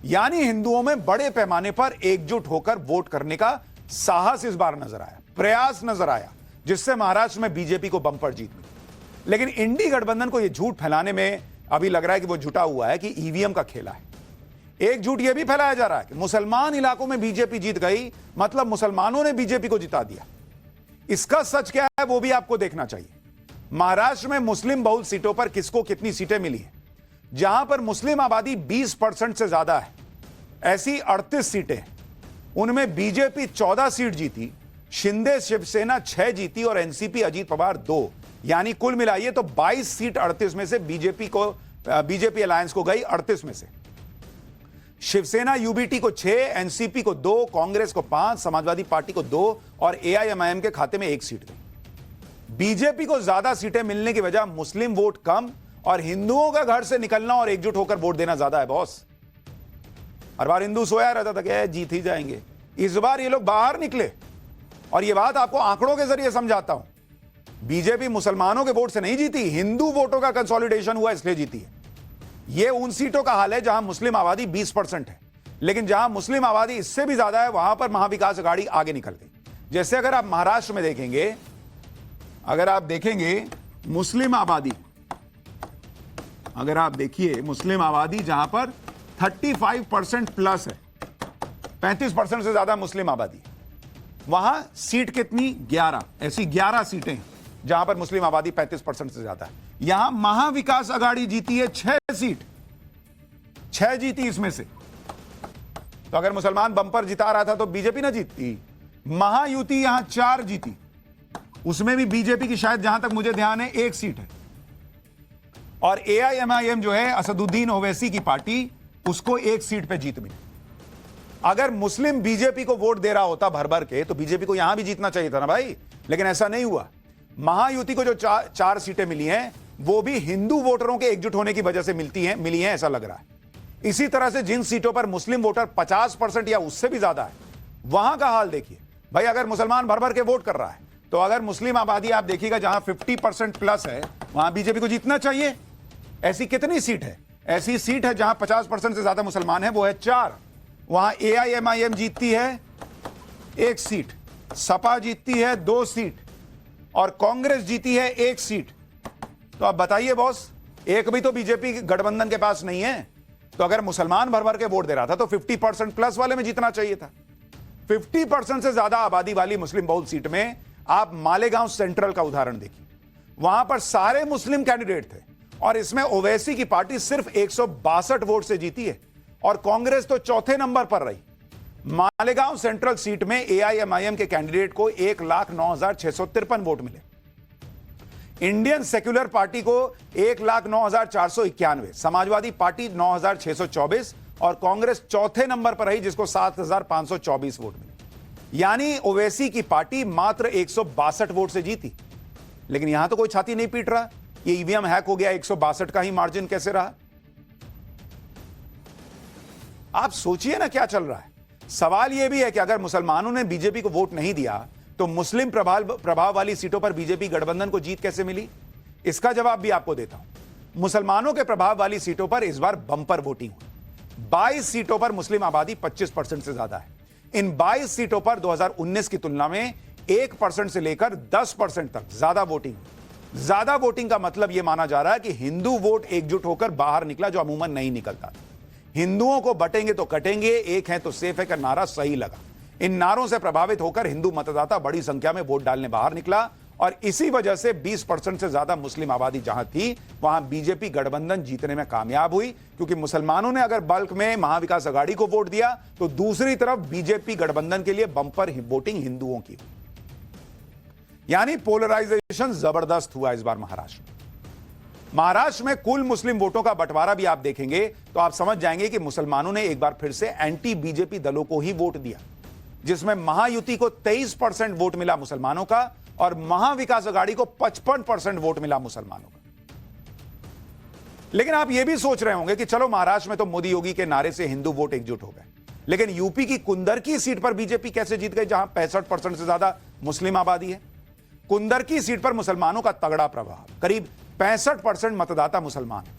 यानी हिंदुओं में बड़े पैमाने पर एकजुट होकर वोट करने का साहस इस बार नजर आया, प्रयास नजर आया, जिससे महाराष्ट्र में बीजेपी को बंपर जीत मिली। लेकिन इंडी गठबंधन को यह झूठ फैलाने में अभी लग रहा है कि वो जुटा हुआ है कि ईवीएम का खेला है। एक झूठ यह भी फैलाया जा रहा है कि मुसलमान इलाकों में बीजेपी जीत गई, मतलब मुसलमानों ने बीजेपी को जिता दिया। इसका सच क्या है वो भी आपको देखना चाहिए। महाराष्ट्र में मुस्लिम बहुल सीटों पर किसको कितनी सीटें मिली हैं? जहां पर मुस्लिम आबादी 20% से ज्यादा है, ऐसी 38 सीटें, उनमें बीजेपी 14 सीट जीती, शिंदे शिवसेना 6 जीती और एनसीपी अजीत पवार 2, यानी कुल मिलाइए तो 22 सीट 38 में से बीजेपी अलायंस को गई 38 में से। शिवसेना यूबीटी को 6, एनसीपी को 2, कांग्रेस को 5, समाजवादी पार्टी को 2 और एआईएमआईएम के खाते में 1 सीट गई। बीजेपी को ज्यादा सीटें मिलने की वजह मुस्लिम वोट कम और हिंदुओं का घर से निकलना और एकजुट होकर वोट देना ज्यादा है बॉस। हर बार हिंदू सोया रहता था कि जीत ही जाएंगे, इस बार ये लोग बाहर निकले और ये बात आपको आंकड़ों के जरिए समझाता हूं। बीजेपी मुसलमानों के वोट से नहीं जीती, हिंदू वोटों का कंसोलिडेशन हुआ इसलिए जीती है। यह उन सीटों का हाल है जहां मुस्लिम आबादी 20% है, लेकिन जहां मुस्लिम आबादी इससे भी ज्यादा है वहां पर महाविकास अघाड़ी आगे निकल गई। जैसे अगर आप महाराष्ट्र में देखेंगे, अगर आप देखेंगे मुस्लिम आबादी, अगर आप देखिए मुस्लिम आबादी जहां पर 35% प्लस है, 35% से ज्यादा मुस्लिम आबादी, वहां सीट कितनी? 11। ऐसी 11 सीटें जहां पर मुस्लिम आबादी 35% से ज्यादा है। यहां महाविकास अघाड़ी जीती है 6 सीट, 6 जीती इसमें से। तो अगर मुसलमान बंपर जिता रहा था तो बीजेपी ना जीतती। महायुति यहां 4 जीती, उसमें भी बीजेपी की शायद जहां तक मुझे ध्यान है 1 सीट है। और एआईएमआईएम जो है असदुद्दीन ओवैसी की पार्टी, उसको 1 सीट पे जीत मिली। अगर मुस्लिम बीजेपी को वोट दे रहा होता भर भर के तो बीजेपी को यहां भी जीतना चाहिए था ना भाई, लेकिन ऐसा नहीं हुआ। महायुति को जो 4 सीटें मिली हैं वो भी हिंदू वोटरों के एकजुट होने की वजह से मिली हैं ऐसा लग रहा है। इसी तरह से जिन सीटों पर मुस्लिम वोटर 50% या उससे भी ज्यादा है, वहां का हाल देखिए भाई। अगर मुसलमान भर भर के वोट कर रहा है तो अगर मुस्लिम आबादी आप देखिएगा जहां 50% प्लस है वहां बीजेपी को जीतना चाहिए। ऐसी कितनी सीट है? ऐसी सीट है जहां 50% से ज्यादा मुसलमान है, वो है 4। वहां एआईएमआईएम जीतती है 1 सीट, सपा जीतती है 2 सीट और कांग्रेस जीती है 1 सीट। तो आप बताइए बॉस, एक भी तो बीजेपी गठबंधन के पास नहीं है। तो अगर मुसलमान भर भर के वोट दे रहा था तो 50% प्लस वाले में जीतना चाहिए था। 50% से ज्यादा आबादी वाली मुस्लिम बहुल सीट में आप मालेगांव सेंट्रल का उदाहरण देखिए, वहां पर सारे मुस्लिम कैंडिडेट थे और इसमें ओवैसी की पार्टी सिर्फ 162 वोट से जीती है और कांग्रेस तो चौथे नंबर पर रही। मालेगांव सेंट्रल सीट में एआईएमआईएम के कैंडिडेट को 1,09,653 वोट मिले, इंडियन सेक्युलर पार्टी को 1,09,491, समाजवादी पार्टी 9,624 और कांग्रेस चौथे नंबर पर रही जिसको 7,524 वोट मिले। यानी ओवैसी की पार्टी मात्र 162 वोट से जीती। लेकिन यहां तो कोई छाती नहीं पीट रहा, ये ईवीएम हैक हो गया, 162 का ही मार्जिन कैसे रहा? आप सोचिए ना क्या चल रहा है। सवाल यह भी है कि अगर मुसलमानों ने बीजेपी को वोट नहीं दिया तो मुस्लिम प्रभाव वाली सीटों पर बीजेपी गठबंधन को जीत कैसे मिली? इसका जवाब भी आपको देता हूं। मुसलमानों के प्रभाव वाली सीटों पर इस बार बंपर वोटिंग हुई। 22 सीटों पर मुस्लिम आबादी 25% से ज्यादा है। इन 22 सीटों पर 2019 की तुलना में 1% से लेकर 10% तक ज्यादा वोटिंग हुई। ज्यादा वोटिंग का मतलब यह माना जा रहा है कि हिंदू वोट एकजुट होकर बाहर निकला, जो अमूमन नहीं निकलता। हिंदुओं को बटेंगे तो कटेंगे, एक है तो सेफ है का नारा सही लगा। इन नारों से प्रभावित होकर हिंदू मतदाता बड़ी संख्या में वोट डालने बाहर निकला और इसी वजह से 20% से ज्यादा मुस्लिम आबादी जहां थी वहां बीजेपी गठबंधन जीतने में कामयाब हुई, क्योंकि मुसलमानों ने अगर बल्क में महाविकास अघाड़ी को वोट दिया तो दूसरी तरफ बीजेपी गठबंधन के लिए बंपर वोटिंग हिंदुओं की। यानी पोलराइजेशन जबरदस्त हुआ इस बार महाराष्ट्र में। महाराष्ट्र में कुल मुस्लिम वोटों का बंटवारा भी आप देखेंगे तो आप समझ जाएंगे कि मुसलमानों ने एक बार फिर से एंटी बीजेपी दलों को ही वोट दिया, जिसमें महायुति को 23% वोट मिला मुसलमानों का और महाविकास अघाड़ी को 55% वोट मिला मुसलमानों का। लेकिन आप यह भी सोच रहे होंगे कि चलो महाराष्ट्र में तो मोदी योगी के नारे से हिंदू वोट एकजुट हो गए, लेकिन यूपी की कुंदरकी सीट पर बीजेपी कैसे जीत गई जहां 65% से ज्यादा मुस्लिम आबादी है? कुंदरकी सीट पर मुसलमानों का तगड़ा प्रभाव, करीब 65% मतदाता मुसलमान है।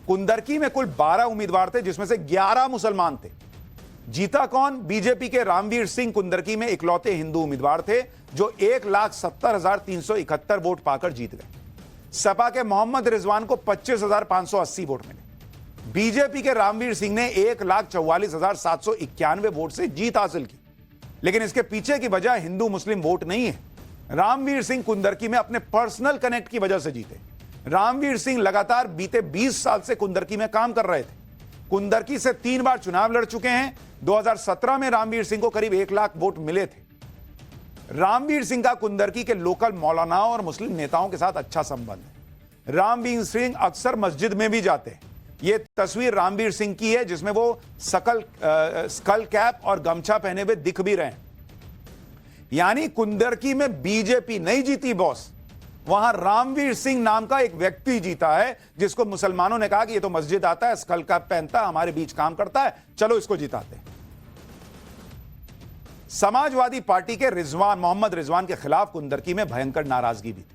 कुंदरकी में कुल 12 उम्मीदवार थे जिसमें से 11 मुसलमान थे। जीता कौन? बीजेपी के रामवीर सिंह कुंदरकी में इकलौते हिंदू उम्मीदवार थे जो 1,70,371 वोट पाकर जीत गए। सपा के मोहम्मद रिजवान को 25,580 वोट मिले। बीजेपी के रामवीर सिंह ने 1,44,791 वोट से जीत हासिल की। लेकिन इसके पीछे की वजह हिंदू मुस्लिम वोट नहीं है। रामवीर सिंह कुंदरकी में अपने पर्सनल कनेक्ट की वजह से जीते। रामवीर सिंह लगातार बीते 20 साल से कुंदरकी में काम कर रहे थे। कुंदरकी से 3 बार चुनाव लड़ चुके हैं। 2017 में रामवीर सिंह को करीब 1 लाख वोट मिले थे। रामवीर सिंह का कुंदरकी के लोकल मौलानाओं और मुस्लिम नेताओं के साथ अच्छा संबंध है। रामवीर सिंह अक्सर मस्जिद में भी जाते हैं। ये तस्वीर रामवीर सिंह की है जिसमें वो स्कल कैप और गमछा पहने हुए दिख भी रहे हैं। यानी कुंदरकी में बीजेपी नहीं जीती बॉस, वहां रामवीर सिंह नाम का एक व्यक्ति जीता है जिसको मुसलमानों ने कहा कि ये तो मस्जिद आता है, स्कल कैप पहनता है, हमारे बीच काम करता है, चलो इसको जिताते हैं। समाजवादी पार्टी के मोहम्मद रिजवान के खिलाफ कुंदरकी में भयंकर नाराजगी भी थी।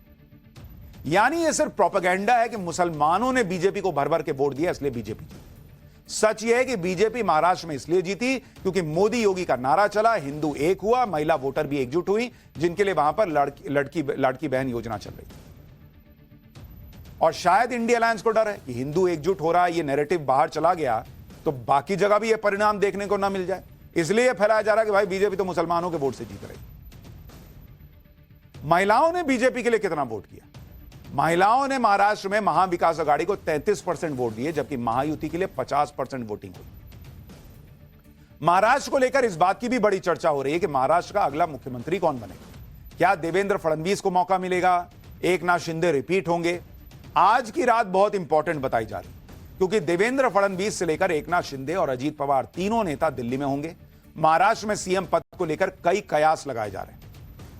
यानी यह सिर्फ प्रोपेगेंडा है कि मुसलमानों ने बीजेपी को भर भर के वोट दिया इसलिए बीजेपी जीती। सच यह है कि बीजेपी महाराष्ट्र में इसलिए जीती क्योंकि मोदी योगी का नारा चला, हिंदू एक हुआ, महिला वोटर भी एकजुट हुई, जिनके लिए वहां पर लड़की बहन योजना चल रही थी। और शायद इंडिया अलायंस को डर है कि हिंदू एकजुट हो रहा है, ये नैरेटिव बाहर चला गया तो बाकी जगह भी यह परिणाम देखने को ना मिल जाए, इसलिए यह फैलाया जा रहा है कि भाई बीजेपी तो मुसलमानों के वोट से जीत रही। महिलाओं ने बीजेपी के लिए कितना वोट किया? महिलाओं ने महाराष्ट्र में महाविकास आघाड़ी को 33% वोट दिए, जबकि महायुति के लिए 50% वोटिंग हुई। महाराष्ट्र को लेकर इस बात की भी बड़ी चर्चा हो रही है कि महाराष्ट्र का अगला मुख्यमंत्री कौन बनेगा। क्या देवेंद्र फडणवीस को मौका मिलेगा? एकनाथ शिंदे रिपीट होंगे? आज की रात बहुत इंपॉर्टेंट बताई जा रही है क्योंकि देवेंद्र फडणवीस से लेकर एकनाथ शिंदे और अजीत पवार तीनों नेता दिल्ली में होंगे। महाराष्ट्र में सीएम पद को लेकर कई कयास लगाए जा रहे हैं।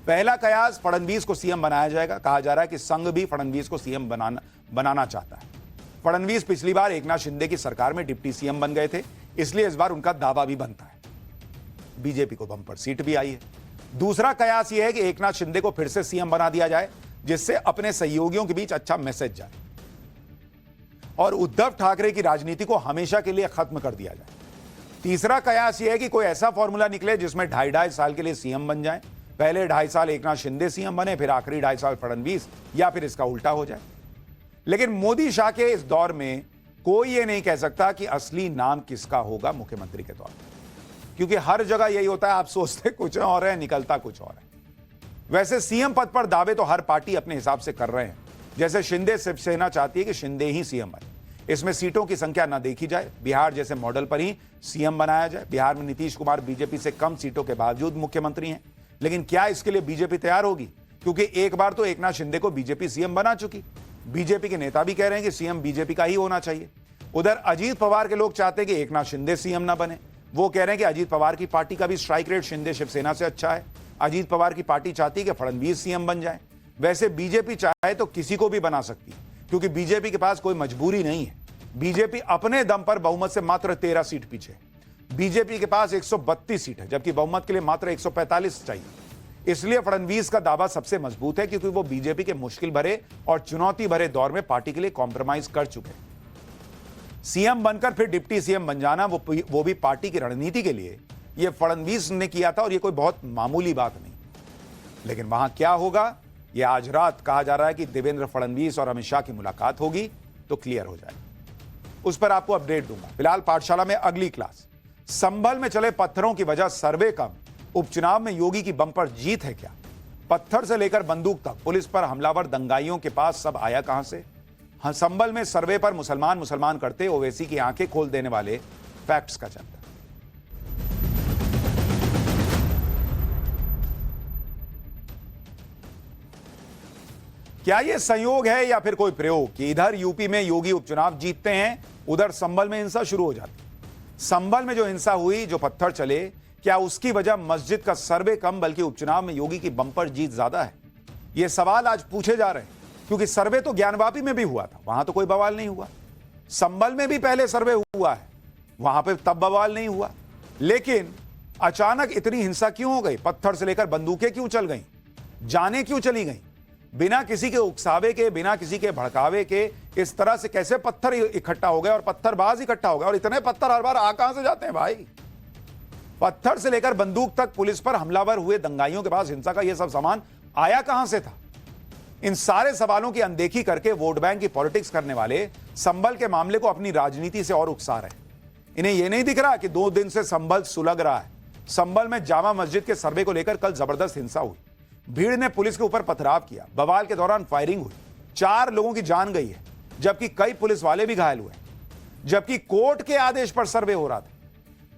पहला कयास, फडणवीस को सीएम बनाया जाएगा। कहा जा रहा है कि संघ भी फडणवीस को सीएम बनाना चाहता है। फडणवीस पिछली बार एकनाथ शिंदे की सरकार में डिप्टी सीएम बन गए थे, इसलिए इस बार उनका दावा भी बनता है। बीजेपी को बम्पर सीट भी आई है। दूसरा कयास यह है कि एकनाथ शिंदे को फिर से सीएम बना दिया जाए, जिससे अपने सहयोगियों के बीच अच्छा मैसेज जाए और उद्धव ठाकरे की राजनीति को हमेशा के लिए खत्म कर दिया जाए। तीसरा कयास यह है कि कोई ऐसा फॉर्मूला निकले जिसमें 2.5 साल के लिए सीएम बन जाए। पहले 2.5 साल एकनाथ शिंदे सीएम बने, फिर आखिरी 2.5 साल फडणवीस, या फिर इसका उल्टा हो जाए। लेकिन मोदी शाह के इस दौर में कोई यह नहीं कह सकता कि असली नाम किसका होगा मुख्यमंत्री के तौर पर, क्योंकि हर जगह यही होता है, आप सोचते कुछ और है, निकलता कुछ और है। वैसे सीएम पद पर दावे तो हर पार्टी अपने हिसाब से कर रहे हैं। जैसे शिंदे शिवसेना चाहती है कि शिंदे ही सीएम बने, इसमें सीटों की संख्या ना देखी जाए, बिहार जैसे मॉडल पर ही सीएम बनाया जाए। बिहार में नीतीश कुमार बीजेपी से कम सीटों के बावजूद मुख्यमंत्री हैं, लेकिन क्या इसके लिए बीजेपी तैयार होगी? क्योंकि एक बार तो एकनाथ शिंदे को बीजेपी सीएम बना चुकी। बीजेपी के नेता भी कह रहे हैं कि सीएम बीजेपी का ही होना चाहिए। उधर अजीत पवार के लोग चाहते हैं कि एकनाथ शिंदे सीएम ना बने। वो कह रहे हैं कि अजीत पवार की पार्टी का भी स्ट्राइक रेट शिंदे शिवसेना से अच्छा है। अजीत पवार की पार्टी चाहती है कि फडणवीस सीएम बन जाए। वैसे बीजेपी चाहे तो किसी को भी बना सकती है, क्योंकि बीजेपी के पास कोई मजबूरी नहीं है। बीजेपी अपने दम पर बहुमत से मात्र 13 सीट पीछे। बीजेपी के पास 132 सीट है, जबकि बहुमत के लिए मात्र 145 चाहिए। इसलिए फडणवीस का दावा सबसे मजबूत है, क्योंकि वो बीजेपी के मुश्किल भरे और चुनौती भरे दौर में पार्टी के लिए कॉम्प्रोमाइज कर चुके हैं। सीएम बनकर फिर डिप्टी सीएम बन जाना, वो भी पार्टी की रणनीति के लिए, ये फडणवीस ने किया था और ये कोई बहुत मामूली बात नहीं। लेकिन वहां क्या होगा, ये आज रात कहा जा रहा है कि देवेंद्र फडणवीस और अमित शाह की मुलाकात होगी तो क्लियर हो जाएगा। उस पर आपको अपडेट दूंगा। फिलहाल पाठशाला में अगली क्लास। संभल में चले पत्थरों की वजह सर्वे कम, उपचुनाव में योगी की बम्पर जीत है क्या? पत्थर से लेकर बंदूक तक पुलिस पर हमलावर दंगाइयों के पास सब आया कहां से? हाँ, संभल में सर्वे पर मुसलमान करते ओवैसी की आंखें खोल देने वाले फैक्ट्स का चलता। क्या यह संयोग है या फिर कोई प्रयोग कि इधर यूपी में योगी उपचुनाव जीतते हैं, उधर संभल में हिंसा शुरू हो जाती है? संभल में जो हिंसा हुई, जो पत्थर चले, क्या उसकी वजह मस्जिद का सर्वे कम बल्कि उपचुनाव में योगी की बम्पर जीत ज्यादा है? यह सवाल आज पूछे जा रहे हैं, क्योंकि सर्वे तो ज्ञानवापी में भी हुआ था, वहां तो कोई बवाल नहीं हुआ। संभल में भी पहले सर्वे हुआ है, वहां पे तब बवाल नहीं हुआ। लेकिन अचानक इतनी हिंसा क्यों हो गई? पत्थर से लेकर बंदूकें क्यों चल गई? जाने क्यों चली गई? बिना किसी के उकसावे के, बिना किसी के भड़कावे के इस तरह से कैसे पत्थर इकट्ठा हो गए और पत्थरबाज इकट्ठा हो गए? और इतने पत्थर हर बार आ कहां से जाते हैं भाई? पत्थर से लेकर बंदूक तक पुलिस पर हमलावर हुए दंगाइयों के पास हिंसा का यह सब सामान आया कहां से था? इन सारे सवालों की अनदेखी करके वोट बैंक की पॉलिटिक्स करने वाले संभल के मामले को अपनी राजनीति से और उकसा रहे हैं। इन्हें यह नहीं दिख रहा कि 2 दिन से संभल सुलग रहा है। संभल में जामा मस्जिद के सर्वे को लेकर कल जबरदस्त हिंसा हुई। भीड़ ने पुलिस के ऊपर पथराव किया। बवाल के दौरान फायरिंग हुई। 4 लोगों की जान गई है, जबकि कई पुलिस वाले भी घायल हुए। जबकि कोर्ट के आदेश पर सर्वे हो रहा था।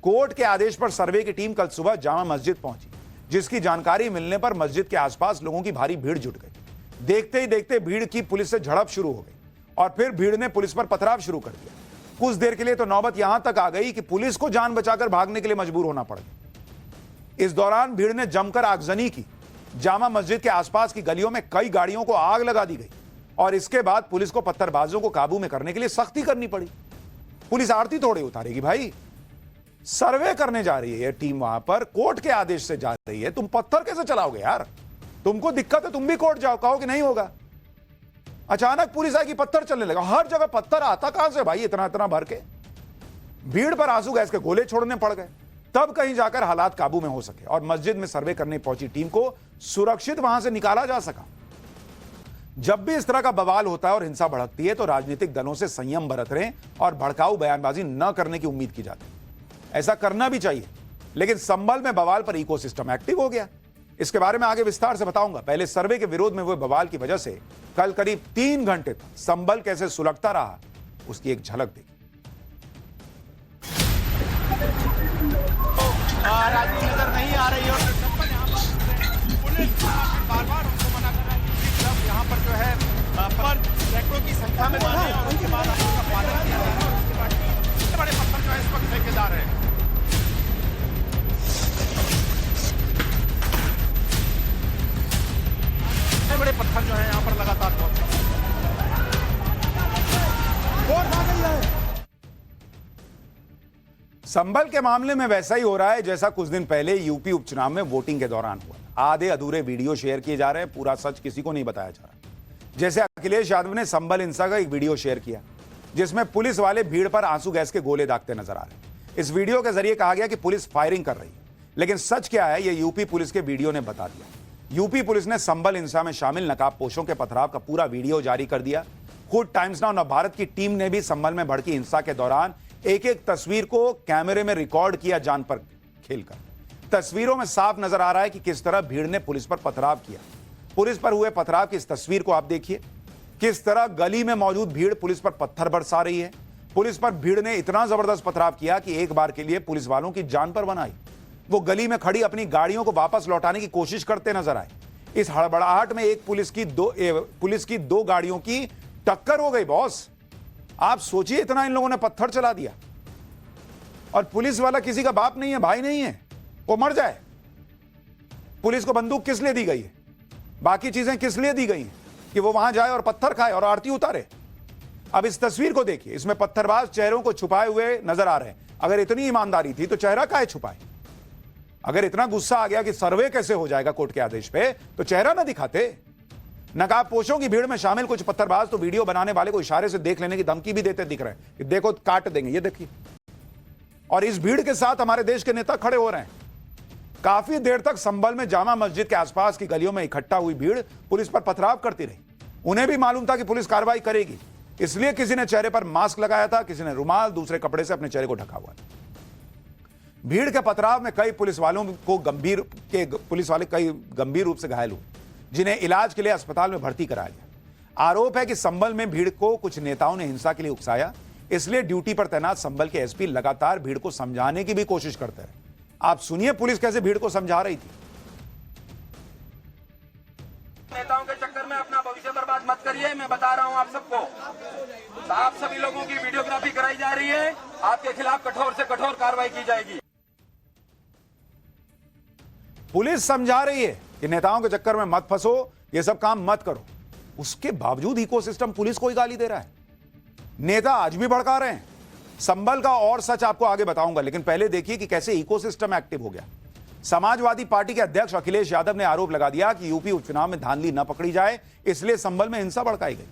कोर्ट के आदेश पर सर्वे की टीम कल सुबह जामा मस्जिद पहुंची, जिसकी जानकारी मिलने पर मस्जिद के आसपास लोगों की भारी भीड़ जुट गई। देखते ही देखते भीड़ की पुलिस से झड़प शुरू हो गई और फिर भीड़ ने पुलिस पर पथराव शुरू कर दिया। कुछ देर के लिए तो नौबत यहां तक आ गई कि पुलिस को जान बचाकर भागने के लिए मजबूर होना पड़ गया। इस दौरान भीड़ ने जमकर आगजनी की। जामा मस्जिद के आसपास की गलियों में कई गाड़ियों को आग लगा दी गई और इसके बाद पुलिस को पत्थरबाजों को काबू में करने के लिए सख्ती करनी पड़ी। पुलिस आरती थोड़े उतारेगी भाई, सर्वे करने जा रही है ये टीम, वहां पर कोर्ट के आदेश से जा रही है। तुम पत्थर कैसे चलाओगे यार? तुमको दिक्कत है, तुम भी कोर्ट जाओ, कहो कि नहीं होगा। अचानक पुलिस आएगी, पत्थर चलने लगा। हर जगह पत्थर आता कहां से भाई इतना इतना भर के? भीड़ पर आंसू गैस के गोले छोड़ने पड़ गए, तब कहीं जाकर हालात काबू में हो सके और मस्जिद में सर्वे करने पहुंची टीम को सुरक्षित वहां से निकाला जा सका। जब भी इस तरह का बवाल होता है और हिंसा भड़कती है तो राजनीतिक दलों से संयम बरत रहे और भड़काऊ बयानबाजी न करने की उम्मीद की जाती है। ऐसा करना भी चाहिए, लेकिन संभल में बवाल पर इकोसिस्टम एक्टिव हो गया। इसके बारे में आगे विस्तार से बताऊंगा। पहले सर्वे के विरोध में हुए बवाल की वजह से कल करीब 3 घंटे तक संभल कैसे सुलगता रहा, उसकी एक झलक देखी। राजी नजर नहीं आ रही और पुलिस बार-बार उनको मना कर रहा है कि सब यहाँ पर जो है पर सैकड़ों की संख्या में जाने और उसके बाद आपका पालन किया जा रहा है और उसके बाद इतने बड़े पत्थर जो है इस वक्त फेंके जा रहे हैं। इतने बड़े पत्थर जो है यहाँ पर लगातार पहुंच रहे हैं। संभल के मामले में वैसा ही हो रहा है जैसा कुछ दिन पहले यूपी उपचुनाव में वोटिंग के दौरान हुआ। आधे अधूरे वीडियो शेयर किए जा रहे हैं, पूरा सच किसी को नहीं बताया जा रहा। जैसे अखिलेश यादव ने संभल हिंसा का एक वीडियो शेयर किया जिसमें पुलिस वाले भीड़ पर आंसू गैस के गोले दागते नजर आ रहे हैं। इस वीडियो के जरिए कहा गया कि पुलिस फायरिंग कर रही है, लेकिन सच क्या है यह यूपी पुलिस के वीडियो ने बता दिया। यूपी पुलिस ने संभल हिंसा में शामिल नकाबपोशों के पथराव का पूरा वीडियो जारी कर दिया। खुद टाइम्स नाउ नवभारत की टीम ने भी संभल में भड़की हिंसा के दौरान एक एक तस्वीर को कैमरे में रिकॉर्ड किया, जान पर खेलकर। तस्वीरों में साफ नजर आ रहा है कि किस तरह भीड़ ने पुलिस पर पथराव किया। पुलिस पर हुए पथराव की इस तस्वीर को आप देखिए, किस तरह गली में मौजूद भीड़ पुलिस पर पत्थर बरसा रही है। पुलिस पर भीड़ ने इतना जबरदस्त पथराव किया कि एक बार के लिए पुलिस वालों की जान पर बनाई। वो गली में खड़ी अपनी गाड़ियों को वापस लौटाने की कोशिश करते नजर आए। इस हड़बड़ाहट में एक पुलिस की दो गाड़ियों की टक्कर हो गई। बॉस, आप सोचिए, इतना इन लोगों ने पत्थर चला दिया और पुलिस वाला किसी का बाप नहीं है, भाई नहीं है, वो मर जाए। पुलिस को बंदूक किस लिए दी गई है, बाकी चीजें किस लिए दी गई हैं कि वो वहां जाए और पत्थर खाए और आरती उतारे। अब इस तस्वीर को देखिए, इसमें पत्थरबाज चेहरों को छुपाए हुए नजर आ रहे हैं। अगर इतनी ईमानदारी थी तो चेहरा काहे छुपाए? अगर इतना गुस्सा आ गया कि सर्वे कैसे हो जाएगा कोर्ट के आदेश पे, तो चेहरा ना दिखाते। नकाबपोशों की भीड़ में शामिल कुछ पत्थरबाज तो वीडियो बनाने वाले को इशारे से देख लेने की धमकी भी देते दिख रहे हैं कि देखो काट देंगे, ये देखिए। और इस भीड़ के साथ हमारे देश के नेता खड़े हो रहे हैं। काफी देर तक संभल में जामा मस्जिद के आसपास की गलियों में इकट्ठा हुई भीड़ पुलिस पर पथराव करती रही। उन्हें भी मालूम था कि पुलिस कार्रवाई करेगी, इसलिए किसी ने चेहरे पर मास्क लगाया था, किसी ने रुमाल, दूसरे कपड़े से अपने चेहरे को ढका हुआ था। भीड़ के पथराव में कई पुलिस वाले कई गंभीर रूप से घायल हुए, जिन्हें इलाज के लिए अस्पताल में भर्ती कराया गया। आरोप है कि संभल में भीड़ को कुछ नेताओं ने हिंसा के लिए उकसाया, इसलिए ड्यूटी पर तैनात संभल के एसपी लगातार भीड़ को समझाने की भी कोशिश करते रहे। आप सुनिए पुलिस कैसे भीड़ को समझा रही थी। नेताओं के चक्कर में अपना भविष्य बर्बाद मत करिए, मैं बता रहा हूं आप सबको। आप सभी लोगों की वीडियोग्राफी कराई जा रही है, आपके खिलाफ कठोर से कठोर कार्रवाई की जाएगी। पुलिस समझा रही है कि नेताओं के चक्कर में मत फंसो, ये सब काम मत करो। उसके बावजूद इकोसिस्टम पुलिस को ही गाली दे रहा है। नेता आज भी भड़का रहे हैं। संभल का और सच आपको आगे बताऊंगा, लेकिन पहले देखिए कि कैसे इकोसिस्टम एक्टिव हो गया। समाजवादी पार्टी के अध्यक्ष अखिलेश यादव ने आरोप लगा दिया कि यूपी उपचुनाव में धांधली न पकड़ी जाए, इसलिए संभल में हिंसा भड़काई गई।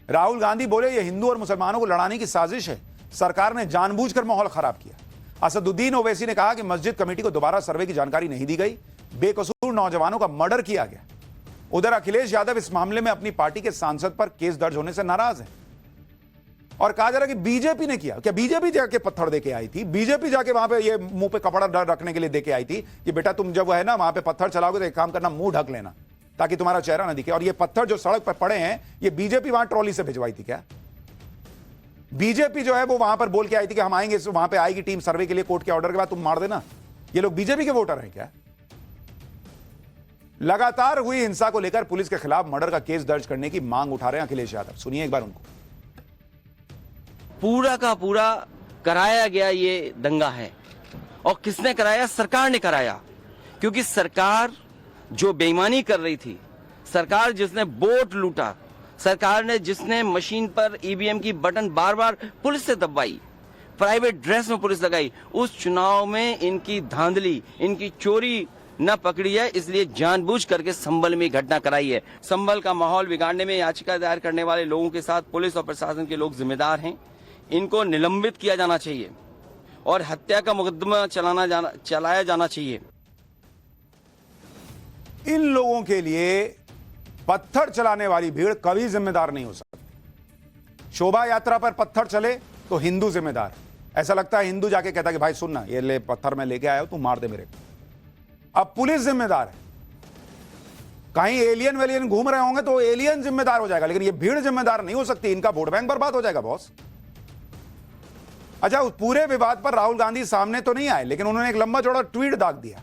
राहुल गांधी बोले यह हिंदू और मुसलमानों को लड़ाने की साजिश है, सरकार ने जानबूझकर माहौल खराब किया। असदुद्दीन ओवैसी ने कहा कि मस्जिद कमेटी को दोबारा सर्वे की जानकारी नहीं दी गई, बेकसूर नौजवानों का मर्डर किया गया। उधर अखिलेश यादव इस मामले में अपनी पार्टी के सांसद पर केस दर्ज होने से नाराज हैं और कहा जा रहा है कि बीजेपी ने किया। क्या बीजेपी जाके पत्थर देके आई थी? बीजेपी जाके वहां पे ये मुंह पे कपड़ा रखने के लिए देके आई थी कि बेटा तुम जब है ना वहां पे पत्थर चलाओगे तो एक काम करना, मुंह ढक लेना ताकि तुम्हारा चेहरा ना दिखे। और ये पत्थर जो सड़क पर पड़े हैं, ये बीजेपी वहां ट्रॉली से भिजवाई थी क्या? बीजेपी जो है वो वहां पर बोल के आई थी कि हम आएंगे, वहां पे आएगी टीम सर्वे के लिए, कोर्ट के ऑर्डर के बाद तुम मार देना। ये लोग बीजेपी के वोटर हैं क्या? लगातार हुई हिंसा को लेकर पुलिस के खिलाफ मर्डर का केस दर्ज करने की मांग उठा रहे हैं अखिलेश यादव। सुनिए एक बार उनको। पूरा का पूरा कराया गया ये दंगा है। और किसने कराया? सरकार ने कराया, क्योंकि सरकार जो बेईमानी कर रही थी, सरकार जिसने वोट लूटा, सरकार ने जिसने मशीन पर ईवीएम की बटन बार बार पुलिस से दबाई, प्राइवेट ड्रेस में पुलिस लगाई, उस चुनाव में इनकी धांधली, इनकी चोरी न पकड़ी है, इसलिए जानबूझ करके संभल में घटना कराई है। संभल का माहौल बिगाड़ने में याचिका दायर करने वाले लोगों के साथ पुलिस और प्रशासन के लोग जिम्मेदार हैं। इनको निलंबित किया जाना चाहिए और हत्या का मुकदमा चलाया जाना चाहिए। इन लोगों के लिए पत्थर चलाने वाली भीड़ कभी जिम्मेदार नहीं हो सकती। शोभा यात्रा पर पत्थर चले तो हिंदू जिम्मेदार। ऐसा लगता है हिंदू जाके कहता कि भाई सुन ना, ये ले पत्थर मैं लेके आया हूं, तू मार दे मेरे को। अब पुलिस जिम्मेदार है। कहीं एलियन वेलियन घूम रहे होंगे तो एलियन जिम्मेदार हो जाएगा, लेकिन ये भीड़ जिम्मेदार नहीं हो सकती। इनका वोट बैंक बर्बाद हो जाएगा बॉस। अच्छा, उस पूरे विवाद पर राहुल गांधी सामने तो नहीं आए, लेकिन उन्होंने एक लंबा चौड़ा ट्वीट दाग दिया।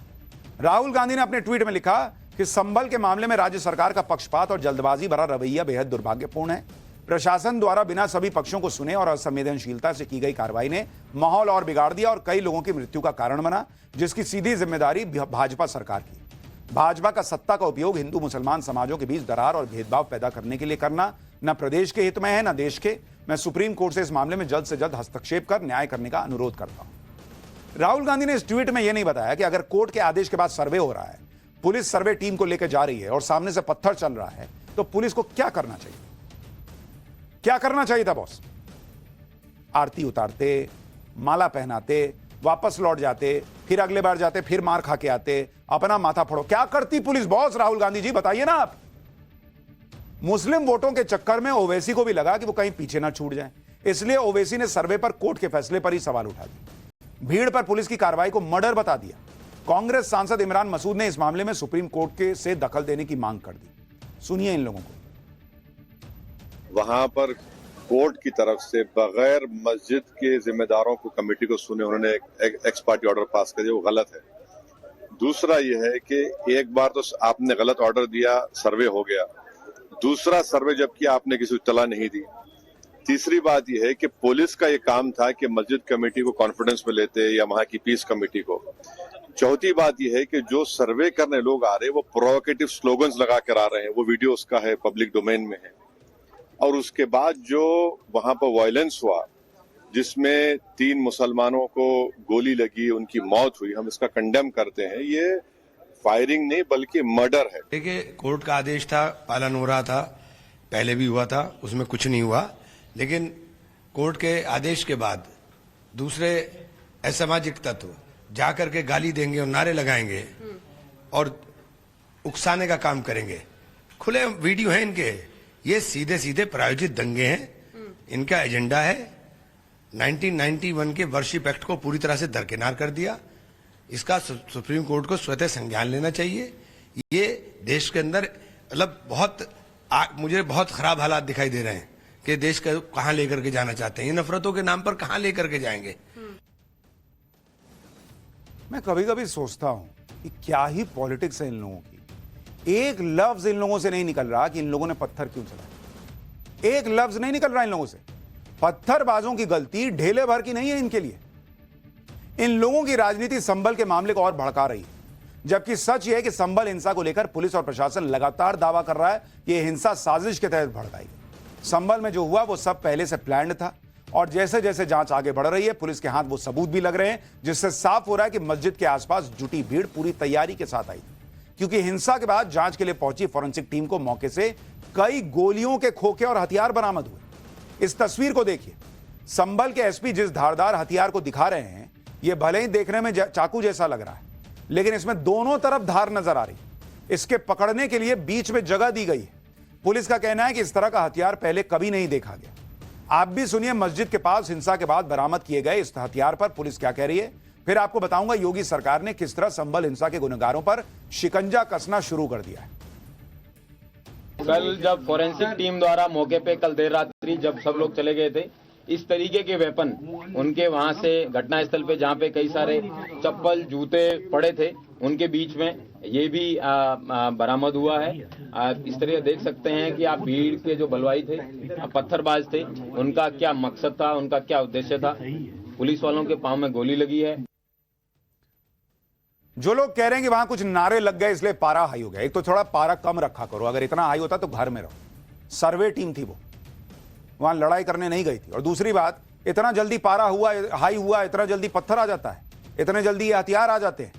राहुल गांधी ने अपने ट्वीट में लिखा कि संभल के मामले में राज्य सरकार का पक्षपात और जल्दबाजी भरा रवैया बेहद दुर्भाग्यपूर्ण है। प्रशासन द्वारा बिना सभी पक्षों को सुने और असंवेदनशीलता से की गई कार्रवाई ने माहौल और बिगाड़ दिया और कई लोगों की मृत्यु का कारण बना, जिसकी सीधी जिम्मेदारी भाजपा सरकार की। भाजपा का सत्ता का उपयोग हिंदू मुसलमान समाजों के बीच दरार और भेदभाव पैदा करने के लिए करना न प्रदेश के हित में है न देश के। मैं सुप्रीम कोर्ट से इस मामले में जल्द से जल्द हस्तक्षेप कर न्याय करने का अनुरोध करता हूं। राहुल गांधी ने इस ट्वीट में यह नहीं बताया कि अगर कोर्ट के आदेश के बाद सर्वे हो रहा है, पुलिस सर्वे टीम को लेकर जा रही है और सामने से पत्थर चल रहा है, तो पुलिस को क्या करना चाहिए? क्या करना चाहिए था बॉस? आरती उतारते, माला पहनाते, वापस लौट जाते, फिर अगले बार जाते, फिर मार खा के आते, अपना माथा फोड़ो। क्या करती पुलिस बॉस? राहुल गांधी जी बताइए ना आप। मुस्लिम वोटों के चक्कर में ओवैसी को भी लगा कि वो कहीं पीछे ना छूट जाए, इसलिए ओवैसी ने सर्वे पर कोर्ट के फैसले पर ही सवाल उठा दिए। भीड़ पर पुलिस की कार्रवाई को मर्डर बता दिया। कांग्रेस सांसद इमरान मसूद ने इस मामले में सुप्रीम कोर्ट के से दखल देने की मांग कर दी। सुनिए इन लोगों को। वहां पर कोर्ट की तरफ से बगैर मस्जिद के जिम्मेदारों को, कमेटी को सुने उन्होंने एक एक्स पार्टी ऑर्डर पास कर दिया, वो गलत है। दूसरा यह है कि एक बार तो आपने गलत ऑर्डर दिया, सर्वे हो गया। दूसरा सर्वे जब किया आपने किसी को इत्तला नहीं दी। तीसरी बात यह है कि पुलिस का ये काम था कि मस्जिद कमेटी को कॉन्फिडेंस में लेते या वहां की पीस कमेटी को। चौथी बात यह है कि जो सर्वे करने लोग आ रहे हैं वो प्रोवोकेटिव स्लोगन्स लगा कर आ रहे हैं, वो वीडियो उसका है, पब्लिक डोमेन में है। और उसके बाद जो वहां पर वायलेंस हुआ, जिसमें 3 मुसलमानों को गोली लगी, उनकी मौत हुई, हम इसका कंडेम करते हैं। ये फायरिंग नहीं बल्कि मर्डर है। देखिए, कोर्ट का आदेश था, पालन हो रहा था, पहले भी हुआ था, उसमें कुछ नहीं हुआ। लेकिन कोर्ट के आदेश के बाद दूसरे असामाजिक तत्व जाकर के गाली देंगे और नारे लगाएंगे और उकसाने का काम करेंगे। खुले वीडियो हैं इनके। ये सीधे सीधे प्रायोजित दंगे हैं। इनका एजेंडा है 1991 के वर्शिप एक्ट को पूरी तरह से दरकिनार कर दिया। इसका सुप्रीम कोर्ट को स्वतः संज्ञान लेना चाहिए। ये देश के अंदर मतलब मुझे बहुत खराब हालात दिखाई दे रहे हैं कि देश को कहां लेकर के जाना चाहते हैं। ये नफरतों के नाम पर कहां लेकर के जाएंगे? मैं कभी कभी सोचता हूं कि क्या ही पॉलिटिक्स है इन लोगों की। एक लफ्ज इन लोगों से नहीं निकल रहा कि इन लोगों ने पत्थर क्यों चलाया। एक लफ्ज नहीं निकल रहा इन लोगों से। पत्थरबाजों की गलती ढेले भर की नहीं है इनके लिए। इन लोगों की राजनीति संभल के मामले को और भड़का रही है, जबकि सच यह है कि संभल हिंसा को लेकर पुलिस और प्रशासन लगातार दावा कर रहा है कि यह हिंसा साजिश के तहत भड़काई गई। संभल में जो हुआ वो सब पहले से प्लान्ड था और जैसे जैसे जांच आगे बढ़ रही है, पुलिस के हाथ वो सबूत भी लग रहे हैं, जिससे साफ हो रहा है कि मस्जिद के आसपास जुटी भीड़ पूरी तैयारी के साथ आई थी, क्योंकि हिंसा के बाद जांच के लिए पहुंची फॉरेंसिक टीम को मौके से कई गोलियों के खोखे और हथियार बरामद हुए। इस तस्वीर को देखिए। संभल के एसपी जिस धारदार हथियार को दिखा रहे हैं, यह भले ही देखने में चाकू जैसा लग रहा है, लेकिन इसमें दोनों तरफ धार नजर आ रही है। इसके पकड़ने के लिए बीच में जगह दी गई है। पुलिस का कहना है कि इस तरह का हथियार पहले कभी नहीं देखा गया। आप भी सुनिए मस्जिद के पास हिंसा के बाद बरामद किए गए इस हथियार पर पुलिस क्या कह रही है। फिर आपको बताऊंगा योगी सरकार ने किस तरह संभल हिंसा के गुनहगारों पर शिकंजा कसना शुरू कर दिया है। कल जब फोरेंसिक टीम द्वारा मौके पे कल देर रात्रि जब सब लोग चले गए थे, इस तरीके के वेपन उनके वहां से घटनास्थल पे, जहां पे कई सारे चप्पल जूते पड़े थे, उनके बीच में ये भी बरामद हुआ है। इस तरह देख सकते हैं कि आप भीड़ के जो बलवाई थे, पत्थरबाज थे, उनका क्या मकसद था, उनका क्या उद्देश्य था। पुलिस वालों के पांव में गोली लगी है। जो लोग कह रहे हैं कि वहां कुछ नारे लग गए इसलिए पारा हाई हो गया, एक तो थोड़ा पारा कम रखा करो। अगर इतना हाई होता तो घर में रहो। सर्वे टीम थी, वो वहां लड़ाई करने नहीं गई थी। और दूसरी बात, इतना जल्दी पारा हुआ, हाई हुआ, इतना जल्दी पत्थर आ जाता है, इतने जल्दी ये हथियार आ जाते हैं।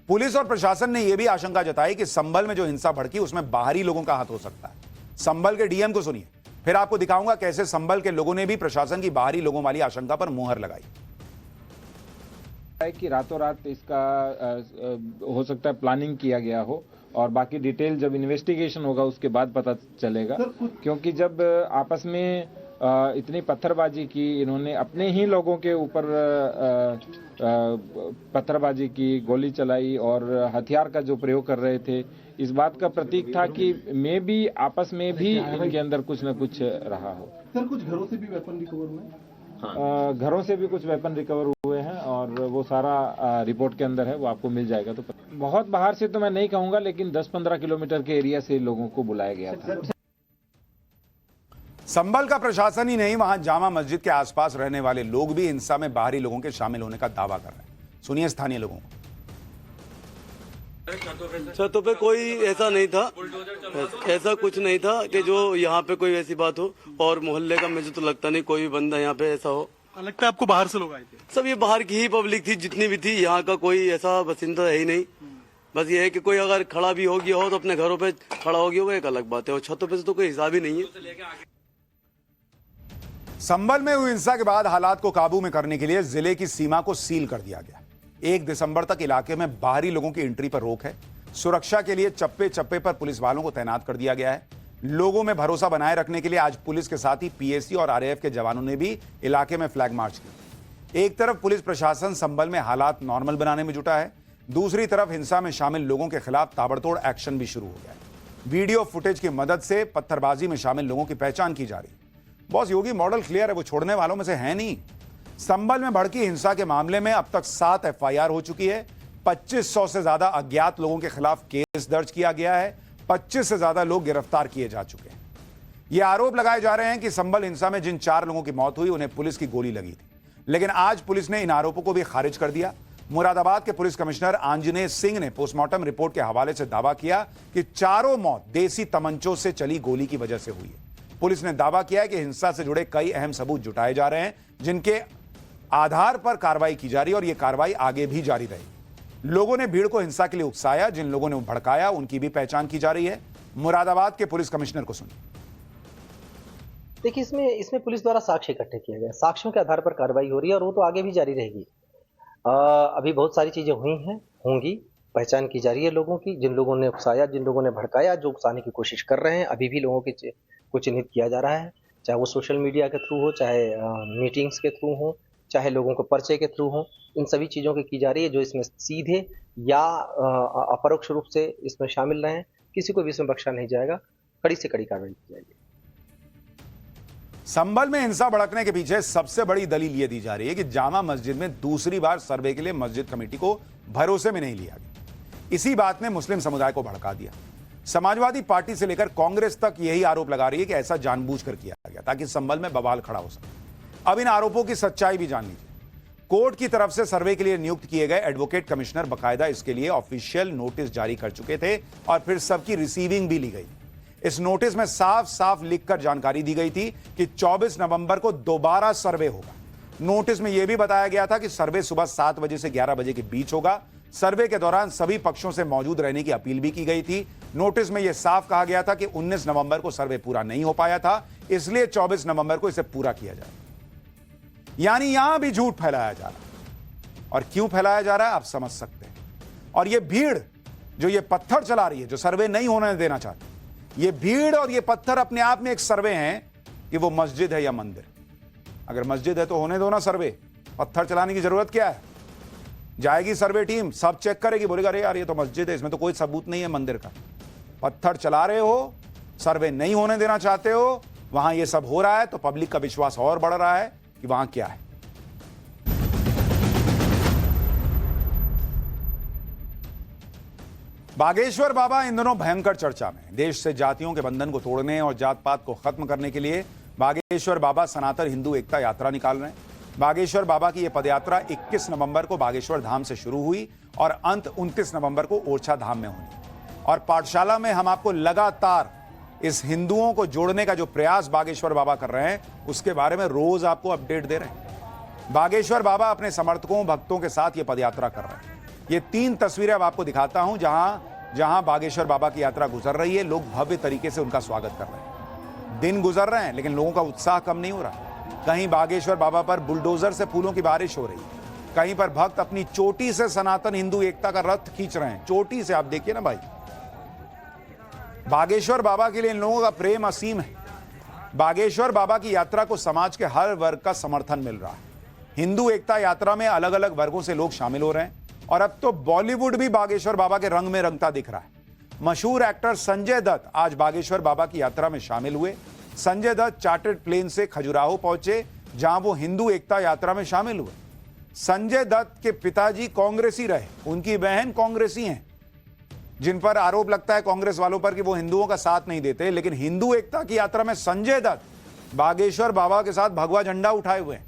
पुलिस और प्रशासन ने यह भी आशंका जताई कि संभल में जो हिंसा भड़की उसमें बाहरी लोगों का हाथ हो सकता है। संभल के डीएम को सुनिए, फिर आपको दिखाऊंगा कैसे संभल के लोगों ने भी प्रशासन की बाहरी लोगों वाली आशंका पर मुहर लगाई है कि रातों रात इसका हो सकता है प्लानिंग किया गया हो, और बाकी डिटेल जब इन्वेस्टिगेशन होगा उसके बाद पता चलेगा। क्योंकि जब आपस में इतनी पत्थरबाजी की, इन्होंने अपने ही लोगों के ऊपर पत्थरबाजी की, गोली चलाई और हथियार का जो प्रयोग कर रहे थे, इस बात का प्रतीक था कि मे भी आपस में भी इनके अंदर कुछ न कुछ रहा हो। सर, कुछ घरों से भी वेपन रिकवर हुए? घरों से भी कुछ वेपन रिकवर हुए हैं और वो सारा रिपोर्ट के अंदर है, वो आपको मिल जाएगा। तो बहुत बाहर से तो मैं नहीं कहूंगा, लेकिन 10-15 किलोमीटर के एरिया से लोगों को बुलाया गया था। संभल का प्रशासन ही नहीं, वहां जामा मस्जिद के आसपास रहने वाले लोग भी हिंसा में बाहरी लोगों के शामिल होने का दावा कर रहे हैं। सुनिए स्थानीय लोगों को। छतों पे कोई ऐसा नहीं था, ऐसा कुछ नहीं था कि जो यहाँ पे कोई ऐसी बात हो। और मोहल्ले का मुझे तो लगता नहीं कोई भी बंदा यहाँ पे ऐसा हो। लगता है आपको बाहर से लोग आए थे? सब ये बाहर की ही पब्लिक थी, जितनी भी थी। यहाँ का कोई ऐसा बसिंदा है ही नहीं। बस ये है कि कोई अगर खड़ा भी हो गया हो तो अपने घरों पे खड़ा हो गया हो, एक अलग बात है। और छतों पे से तो कोई हिसाब ही नहीं है। संभल में हुई हिंसा के बाद हालात को काबू में करने के लिए जिले की सीमा को सील कर दिया गया। 1 दिसंबर तक इलाके में बाहरी लोगों की एंट्री पर रोक है। सुरक्षा के लिए चप्पे चप्पे पर पुलिस वालों को तैनात कर दिया गया है। लोगों में भरोसा बनाए रखने के लिए आज पुलिस के साथ ही पीएसी और आरएएफ के जवानों ने भी इलाके में फ्लैग मार्च किया। एक तरफ पुलिस प्रशासन संभल में हालात नॉर्मल बनाने में जुटा है, दूसरी तरफ हिंसा में शामिल लोगों के खिलाफ ताबड़तोड़ एक्शन भी शुरू हो गया है। वीडियो फुटेज की मदद से पत्थरबाजी में शामिल लोगों की पहचान की जा रही है। बॉस योगी मॉडल क्लियर है, वो छोड़ने वालों में से है नहीं। संभल में भड़की हिंसा के मामले में अब तक 7 एफआईआर हो चुकी है। 2500 से ज्यादा अज्ञात लोगों के खिलाफ केस दर्ज किया गया है। 25 से ज्यादा लोग गिरफ्तार किए जा चुके हैं। ये आरोप लगाए जा रहे हैं कि संभल हिंसा में जिन 4 लोगों की मौत हुई उन्हें पुलिस की गोली लगी थी, लेकिन आज पुलिस ने इन आरोपों को भी खारिज कर दिया। मुरादाबाद के पुलिस कमिश्नर आंजनेय सिंह ने पोस्टमार्टम रिपोर्ट के हवाले से दावा किया कि चारों मौत देसी तमंचों से चली गोली की वजह से हुई है। पुलिस ने दावा किया है कि हिंसा से जुड़े कई अहम सबूत जुटाए जा रहे हैं, जिनके आधार पर कार्रवाई की जा रही है और यह कार्रवाई आगे भी जारी रहेगी। लोगों ने भीड़ को हिंसा के लिए उकसाया, जिन लोगों ने भड़काया उनकी भी पहचान की जा रही है। मुरादाबाद के पुलिस कमिश्नर को सुनिए। देखिए, इसमें पुलिस द्वारा साक्ष्य इकट्ठे किए गए, साक्ष्यों के आधार पर कार्रवाई हो रही है और वो तो आगे भी जारी रहेगी। अभी बहुत सारी चीजें हुई हैं, होंगी, पहचान की जा रही है लोगों की, जिन लोगों ने उकसाया, जिन लोगों ने भड़काया, जो उकसाने की कोशिश कर रहे हैं। अभी भी लोगों को चिन्हित किया जा रहा है, चाहे वो सोशल मीडिया के थ्रू हो, चाहे मीटिंग्स के थ्रू हो, चाहे लोगों को पर्चे के थ्रू हो। इन सभी चीज़ों की जा रही है। जो इसमें सीधे या अपरोक्ष रूप से इसमें शामिल रहे, किसी को भी इसमें बख्शा नहीं जाएगा। कड़ी से कड़ी कार्रवाई की जाएगी। संभल में हिंसा भड़कने के पीछे सबसे बड़ी दलील यह दी जा रही है कि जामा मस्जिद में दूसरी बार सर्वे के लिए मस्जिद कमेटी को भरोसे में नहीं लिया गया। इसी बात ने मुस्लिम समुदाय को भड़का दिया। समाजवादी पार्टी से लेकर कांग्रेस तक यही आरोप लगा रही है कि ऐसा जानबूझकर किया गया ताकि संभल में बवाल खड़ा हो सके। अब इन आरोपों की सच्चाई भी जान लीजिए। कोर्ट की तरफ से सर्वे के लिए नियुक्त किए गए एडवोकेट कमिश्नर बकायदा इसके लिए ऑफिशियल नोटिस जारी कर चुके थे और फिर सबकी रिसीविंग भी ली गई। इस नोटिस में साफ साफ लिखकर जानकारी दी गई थी कि 24 नवंबर को दोबारा सर्वे होगा। नोटिस में यह भी बताया गया था कि सर्वे सुबह 7 बजे से 11 बजे के बीच होगा। सर्वे के दौरान सभी पक्षों से मौजूद रहने की अपील भी की गई थी। नोटिस में यह साफ कहा गया था कि 19 नवंबर को सर्वे पूरा नहीं हो पाया था, इसलिए 24 नवंबर को इसे पूरा किया जाए। यानी यहां भी झूठ फैलाया जा रहा है। और क्यों फैलाया जा रहा है आप समझ सकते हैं। और यह भीड़ जो ये पत्थर चला रही है, जो सर्वे नहीं होने देना चाहती, ये भीड़ और ये पत्थर अपने आप में एक सर्वे हैं कि वो मस्जिद है या मंदिर। अगर मस्जिद है तो होने दो ना सर्वे, पत्थर चलाने की जरूरत क्या है। जाएगी सर्वे टीम, सब चेक करेगी, बोलेगा अरे यार ये तो मस्जिद है, इसमें तो कोई सबूत नहीं है मंदिर का। पत्थर चला रहे हो, सर्वे नहीं होने देना चाहते हो, वहां ये सब हो रहा है तो पब्लिक का विश्वास और बढ़ रहा है कि वहां क्या है। बागेश्वर बाबा इन दिनों भयंकर चर्चा में। देश से जातियों के बंधन को तोड़ने और जात पात को खत्म करने के लिए बागेश्वर बाबा सनातन हिंदू एकता यात्रा निकाल रहे हैं। बागेश्वर बाबा की यह पदयात्रा 21 नवंबर को बागेश्वर धाम से शुरू हुई और अंत 29 नवंबर को ओरछा धाम में हुई। और पाठशाला में हम आपको लगातार इस हिंदुओं को जोड़ने का जो प्रयास बागेश्वर बाबा कर रहे हैं उसके बारे में रोज आपको अपडेट दे रहे हैं। बागेश्वर बाबा अपने समर्थकों भक्तों के साथ ये पदयात्रा कर रहे हैं। ये 3 तस्वीरें अब आपको दिखाता हूं जहां बागेश्वर बाबा की यात्रा गुजर रही है। लोग भव्य तरीके से उनका स्वागत कर रहे हैं। दिन गुजर रहे हैं लेकिन लोगों का उत्साह कम नहीं हो रहा। कहीं बागेश्वर बाबा पर बुलडोजर से फूलों की बारिश हो रही है, कहीं पर भक्त अपनी चोटी से सनातन हिंदू एकता का रथ खींच रहे हैं। चोटी से आप देखिए ना भाई, बागेश्वर बाबा के लिए इन लोगों का प्रेम असीम है। बागेश्वर बाबा की यात्रा को समाज के हर वर्ग का समर्थन मिल रहा है। हिंदू एकता यात्रा में अलग अलग वर्गों से लोग शामिल हो रहे हैं और अब तो बॉलीवुड भी बागेश्वर बाबा के रंग में रंगता दिख रहा है। मशहूर एक्टर संजय दत्त आज बागेश्वर बाबा की यात्रा में शामिल हुए। संजय दत्त चार्टर्ड प्लेन से खजुराहो पहुंचे जहां वो हिंदू एकता यात्रा में शामिल हुए। संजय दत्त के पिताजी कांग्रेसी रहे, उनकी बहन कांग्रेसी हैं, जिन पर आरोप लगता है कांग्रेस वालों पर कि वो हिंदुओं का साथ नहीं देते। लेकिन हिंदू एकता की यात्रा में संजय दत्त बागेश्वर बाबा के साथ भगवा झंडा उठाए हुए हैं।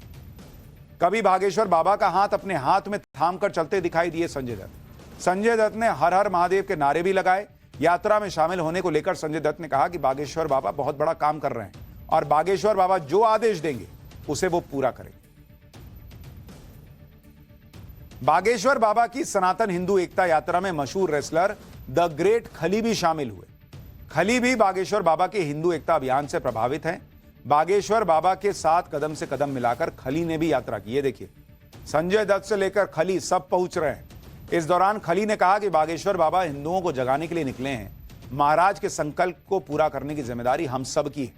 कभी बागेश्वर बाबा का हाथ अपने हाथ में थाम कर चलते दिखाई दिए संजय दत्त। संजय दत्त ने हर हर महादेव के नारे भी लगाए। यात्रा में शामिल होने को लेकर संजय दत्त ने कहा कि बागेश्वर बाबा बहुत बड़ा काम कर रहे हैं और बागेश्वर बाबा जो आदेश देंगे उसे वो पूरा करेंगे। बागेश्वर बाबा की सनातन हिंदू एकता यात्रा में मशहूर रेसलर द ग्रेट खली भी शामिल हुए। खली भी बागेश्वर बाबा के हिंदू एकता अभियान से प्रभावित हैं। बागेश्वर बाबा के साथ कदम से कदम मिलाकर खली ने भी यात्रा की। ये देखिए, संजय दत्त से लेकर खली सब पहुंच रहे हैं। इस दौरान खली ने कहा कि बागेश्वर बाबा हिंदुओं को जगाने के लिए निकले हैं। महाराज के संकल्प को पूरा करने की जिम्मेदारी हम सब की है।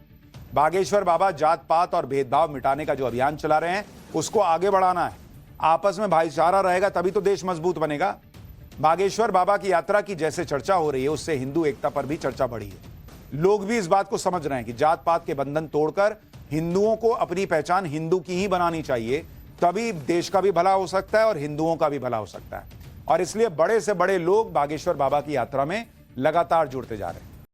बागेश्वर बाबा जात पात और भेदभाव मिटाने का जो अभियान चला रहे हैं उसको आगे बढ़ाना है। आपस में भाईचारा रहेगा तभी तो देश मजबूत बनेगा। बागेश्वर बाबा की यात्रा की जैसे चर्चा हो रही है उससे हिंदू एकता पर भी चर्चा बढ़ी है। लोग भी इस बात को समझ रहे हैं कि जात पात के बंधन तोड़कर हिंदुओं को अपनी पहचान हिंदू की ही बनानी चाहिए, तभी देश का भी भला हो सकता है और हिंदुओं का भी भला हो सकता है। और इसलिए बड़े से बड़े लोग बागेश्वर बाबा की यात्रा में लगातार जुड़ते जा रहे हैं।